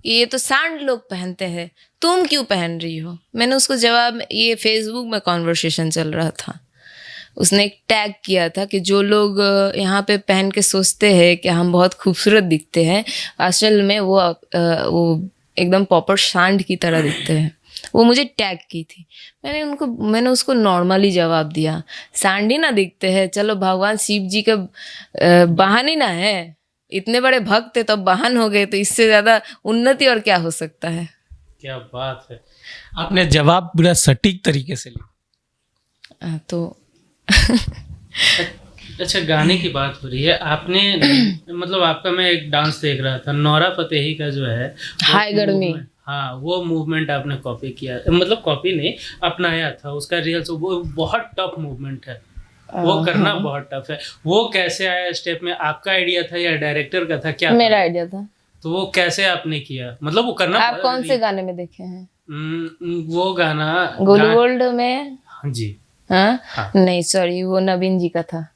C: कि ये तो सांड लोग पहनते हैं, तुम क्यों पहन रही हो। मैंने उसको जवाब, ये फेसबुक में कॉन्वर्सेशन चल रहा था, उसने एक टैग किया था कि जो लोग यहाँ पे पहन के सोचते हैं कि हम बहुत खूबसूरत दिखते हैं, असल में वो एकदम प्रॉपर सांड की तरह दिखते हैं। वो मुझे टैग की थी, मैंने उसको नॉर्मली जवाब दिया, सांड ही ना दिखते हैं, चलो भगवान शिव जी का वाहन ही ना है, इतने बड़े भक्त है, तब वाहन हो गए, तो इससे ज़्यादा उन्नति और क्या हो सकता है।
A: क्या बात है,
B: आपने जवाब पूरा सटीक तरीके से लिया।
C: तो
A: अच्छा, गाने की बात हो रही है, आपने मतलब आपका मैं एक डांस देख रहा था, नौरा फतेही का जो है
C: हाय गर्मी,
A: हाँ, वो मूवमेंट आपने कॉपी किया, मतलब कॉपी नहीं, अपनाया था उसका रियल्स। वो बहुत टफ मूवमेंट है, वो करना बहुत टफ है। वो कैसे आया स्टेप में? आपका आइडिया था या डायरेक्टर का था? क्या
C: मेरा आइडिया था।
A: तो वो कैसे आपने किया, मतलब वो करना?
C: आप कौन से गाने में देखे हैं?
A: वो गाना
C: गोलू गोल्ड में।
A: हाँ जी,
C: हाँ नहीं सॉरी, वो नवीन जी का था।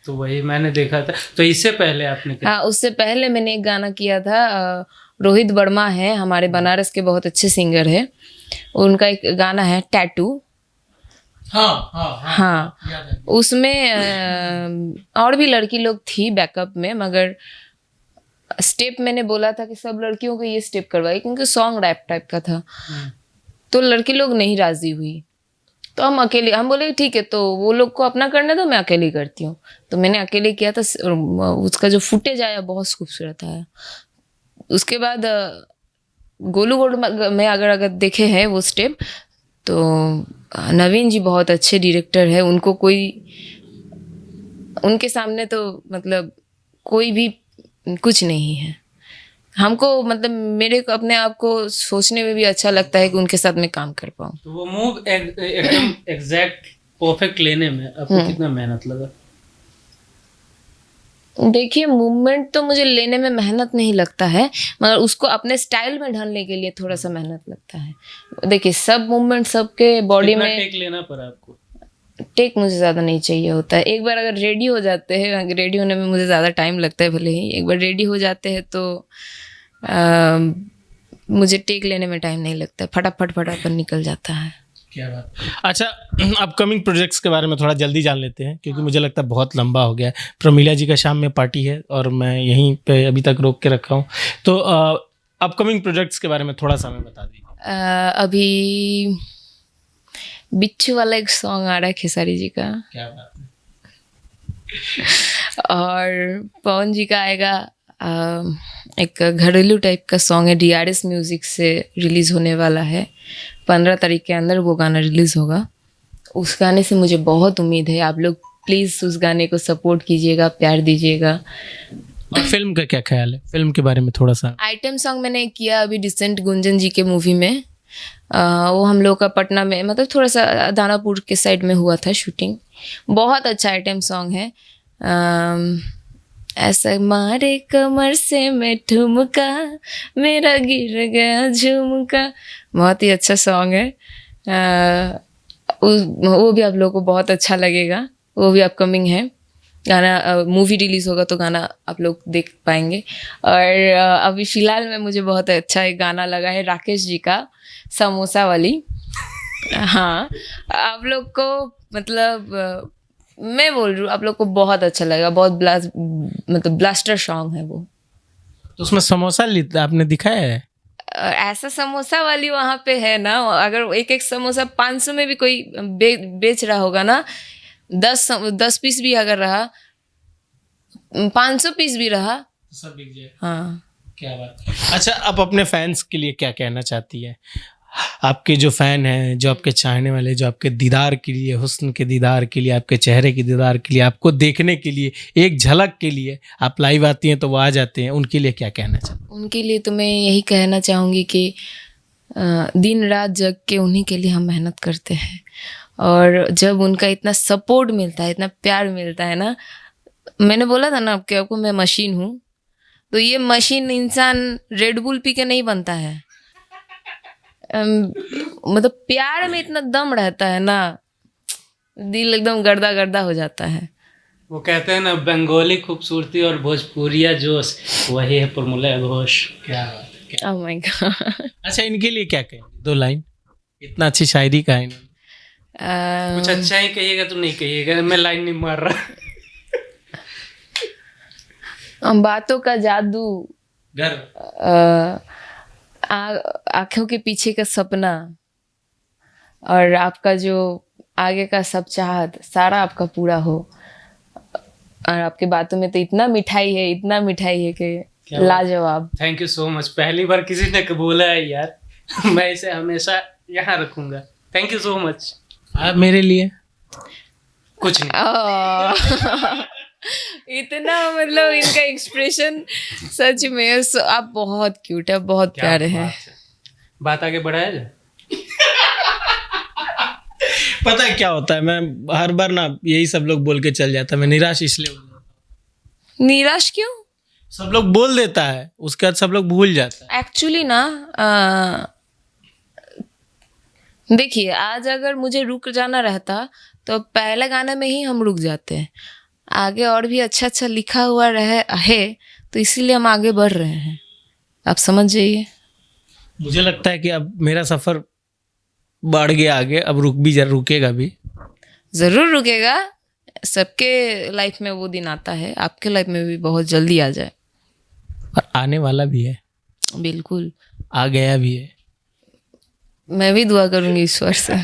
A: तो वही मैंने देखा था। तो इससे पहले आपने क्या?
C: हाँ उससे पहले मैंने एक गाना किया था, रोहित वर्मा है हमारे बनारस के बहुत अच्छे सिंगर है, उनका एक गाना है टैटू। हाँ उसमें और भी लड़की लोग थी बैकअप में, मगर स्टेप मैंने बोला था कि सब लड़कियों को ये स्टेप करवाई, क्योंकि सॉन्ग रैप टाइप का था। तो लड़की लोग नहीं राजी हुई, तो हम बोले ठीक है, तो वो लोग को अपना करने दो, मैं अकेली करती हूँ। तो मैंने अकेले किया था, उसका जो फुटेज आया बहुत खूबसूरत आया। उसके बाद गोलू गोल्ड में अगर देखे हैं वो स्टेप, तो नवीन जी बहुत अच्छे डायरेक्टर है, उनको कोई उनके सामने तो मतलब कोई भी कुछ नहीं है। हमको मतलब मेरे को अपने आप को सोचने में भी अच्छा लगता है कि उनके साथ मैं काम कर पाऊँ।
A: तो वो मूव एकदम एग्जैक्ट परफेक्ट लेने में आपको कितना मेहनत लगा?
C: देखिए मूवमेंट तो मुझे लेने में मेहनत नहीं लगता है, मगर उसको अपने स्टाइल में ढालने के लिए थोड़ा सा मेहनत लगता है। देखिए सब मूवमेंट सबके बॉडी में
A: टेक लेना पड़ा आपको?
C: टेक मुझे ज़्यादा नहीं चाहिए होता है। एक बार अगर रेडी हो जाते हैं, रेडी होने में मुझे ज़्यादा टाइम लगता है भले ही, एक बार रेडी हो जाते हैं तो मुझे टेक लेने में टाइम नहीं लगता है, फटाफट निकल जाता है।
B: क्या बात। अच्छा अपकमिंग प्रोजेक्ट्स के बारे में थोड़ा जल्दी जान लेते हैं, क्योंकि मुझे लगता है बहुत लंबा हो गया है। प्रमीला जी का शाम में पार्टी है और मैं यहीं पे अभी तक रोक के रखा हूँ, तो अपकमिंग प्रोजेक्ट्स के बारे में थोड़ा सा हमें बता दीजिए।
C: अभी बिच्छू वाला एक सॉन्ग आ रहा है खेसारी जी का।
B: क्या बात है।
C: और पवन जी का आएगा एक घरेलू टाइप का सॉन्ग है, DRS म्यूजिक से रिलीज़ होने वाला है। 15 तारीख के अंदर वो गाना रिलीज़ होगा। उस गाने से मुझे बहुत उम्मीद है, आप लोग प्लीज़ उस गाने को सपोर्ट कीजिएगा, प्यार दीजिएगा।
B: और फिल्म का क्या ख्याल है, फिल्म के बारे में थोड़ा सा?
C: आइटम सॉन्ग मैंने किया अभी रिसेंट गुंजन जी के मूवी में। वो हम लोग का पटना में मतलब थोड़ा सा दानापुर के साइड में हुआ था शूटिंग। बहुत अच्छा आइटम सॉन्ग है। ऐसा मारे कमर से मैं ठुमका, मेरा गिर गया झुमका, बहुत ही अच्छा सॉन्ग है। वो भी आप लोगों को बहुत अच्छा लगेगा, वो भी अपकमिंग है गाना। मूवी रिलीज़ होगा तो गाना आप लोग देख पाएंगे। और अभी फ़िलहाल में मुझे बहुत अच्छा एक गाना लगा है राकेश जी का, समोसा वाली। हाँ आप लोग को मतलब मैं बोल रही हूँ आप लोग को बहुत अच्छा लगेगा, बहुत मतलब ब्लास्टर सॉन्ग है वो।
B: तो उसमें समोसा आपने दिखाया है?
C: ऐसा समोसा वाली वहाँ पे है ना, अगर एक समोसा 500 में भी कोई बेच रहा होगा ना, 10 पीस भी अगर रहा, 500 पीस भी रहा,
B: तो सब बिक जाए।
C: हाँ
B: क्या बात। अच्छा आप अपने फैंस के लिए क्या कहना चाहती है? आपके जो फ़ैन हैं, जो आपके चाहने वाले, जो आपके दीदार के लिए, हुस्न के दीदार के लिए, आपके चेहरे के दीदार के लिए, आपको देखने के लिए, एक झलक के लिए आप लाइव आती हैं तो वो आ जाते हैं, उनके लिए क्या कहना चाहते हैं?
C: उनके लिए तो मैं यही कहना चाहूँगी कि दिन रात जग के उन्हीं के लिए हम मेहनत करते हैं, और जब उनका इतना सपोर्ट मिलता है, इतना प्यार मिलता है ना, मैंने बोला था ना आपको मैं मशीन हूँ, तो ये मशीन इंसान रेड बुल पी के नहीं बनता है। मतलब प्यार में इतना दम रहता है ना, दिल एकदम गर्दा गर्दा हो जाता है।
A: वो कहते हैं ना, बंगाली खूबसूरती और भोजपुरिया जोश, वही है प्रमिला घोष। क्या बात है।
C: Oh my God.
B: अच्छा इनके लिए क्या कहें, 2 लाइन, इतना अच्छी शायरी का है इन्होंने।
A: कुछ अच्छा ही कहिएगा तो नहीं कहिएगा, मैं लाइन नहीं मार रहा।
C: बातों का जादू, आंखों के पीछे का सपना, और आपका जो आगे का सब चाहत सारा आपका पूरा हो। और आपके बातों में तो इतना मिठाई है, इतना मिठाई है कि लाजवाब।
A: थैंक यू सो मच, पहली बार किसी ने बोला है यार। मैं इसे हमेशा यहाँ रखूंगा। Thank you so much.
B: आप मेरे लिए
A: कुछ नहीं।
C: इतना मतलब इनका एक्सप्रेशन सच में आप बहुत क्यूट है, बहुत प्यारे हैं।
A: बात आगे बढ़ाया जाए।
B: पता है क्या होता है, मैं हर बार ना यही सब लोग बोल के चल जाता है, मैं निराश इसलिए हो जाता हूं।
C: निराश क्यों?
B: सब लोग बोल देता है, उसके बाद सब लोग भूल जाता है।
C: एक्चुअली ना देखिए आज अगर मुझे रुक जाना रहता तो पहले गाने में ही हम रुक जाते हैं। आगे और भी अच्छा अच्छा लिखा हुआ है तो इसीलिए हम आगे बढ़ रहे हैं, आप समझ जाइए।
B: मुझे लगता है कि अब मेरा सफ़र बढ़ गया आगे, अब रुकेगा भी।
C: ज़रूर रुकेगा, सबके लाइफ में वो दिन आता है, आपके लाइफ में भी बहुत जल्दी आ जाए।
B: और आने वाला भी है,
C: बिल्कुल,
B: आ गया भी है।
C: मैं भी दुआ करूँगी ईश्वर से।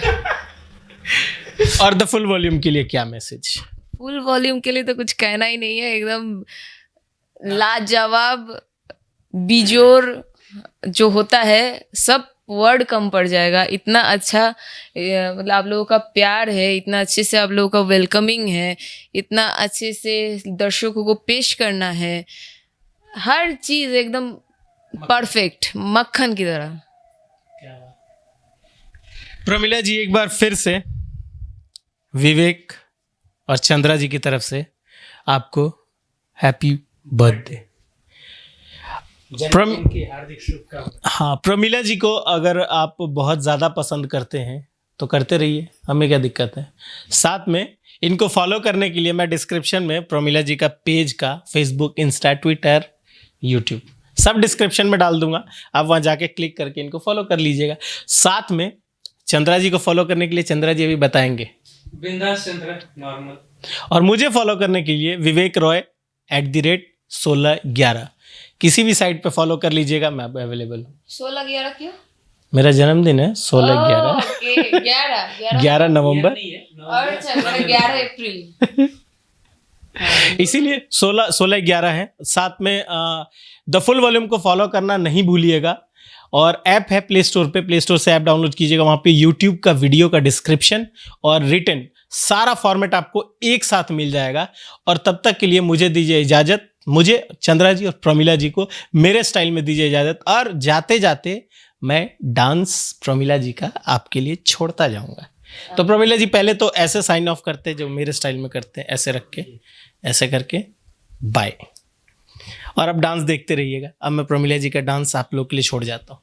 B: और द फुल वॉल्यूम के लिए क्या मैसेज?
C: फुल वॉल्यूम के लिए तो कुछ कहना ही नहीं है, एकदम लाजवाब बिजोर जो होता है, सब वर्ड कम पड़ जाएगा। इतना अच्छा मतलब आप लोगों का प्यार है, इतना अच्छे से आप लोगों का वेलकमिंग है, इतना अच्छे से दर्शकों को पेश करना है, हर चीज़ एकदम परफेक्ट मक्खन की तरह।
B: प्रमिला जी, एक बार फिर से विवेक और चंद्रा जी की तरफ से आपको हैप्पी बर्थडे। हार्दिक शुभकामनाएं। हाँ, प्रमिला जी को अगर आप बहुत ज़्यादा पसंद करते हैं तो करते रहिए, हमें क्या दिक्कत है। साथ में इनको फॉलो करने के लिए मैं डिस्क्रिप्शन में प्रमिला जी का पेज का फेसबुक, इंस्टा, ट्विटर, यूट्यूब सब डिस्क्रिप्शन में डाल दूंगा, आप वहाँ जाके क्लिक करके इनको फॉलो कर लीजिएगा। साथ में चंद्रा जी को फॉलो करने के लिए चंद्रा जी अभी बताएंगे,
A: बिंदास चंद्रा नॉर्मल।
B: और मुझे फॉलो करने के लिए विवेक रॉय @1611 किसी भी साइट पे फॉलो कर लीजिएगा, मैं अवेलेबल हूँ।
C: 16/11 क्यों?
B: मेरा जन्मदिन है 16/11,
C: ओके,
B: 11 नवंबर,
C: और अच्छा, 11 अप्रैल,
B: इसीलिए 16/11 है। साथ में द फुल वॉल्यूम को फॉलो करना नहीं भूलिएगा। और ऐप है प्ले स्टोर से ऐप डाउनलोड कीजिएगा। वहाँ पे यूट्यूब का वीडियो का डिस्क्रिप्शन और रिटन सारा फॉर्मेट आपको एक साथ मिल जाएगा। और तब तक के लिए मुझे दीजिए इजाज़त, मुझे, चंद्रा जी और प्रमिला जी को मेरे स्टाइल में दीजिए इजाज़त। और जाते जाते मैं डांस प्रमिला जी का आपके लिए छोड़ता जाऊँगा। तो प्रमिला जी पहले तो ऐसे साइन ऑफ करते जो मेरे स्टाइल में करते हैं, ऐसे रख के, ऐसे करके बाय। और अब डांस देखते रहिएगा। अब मैं प्रमिला जी का डांस आप लोग के लिए छोड़ जाता हूँ।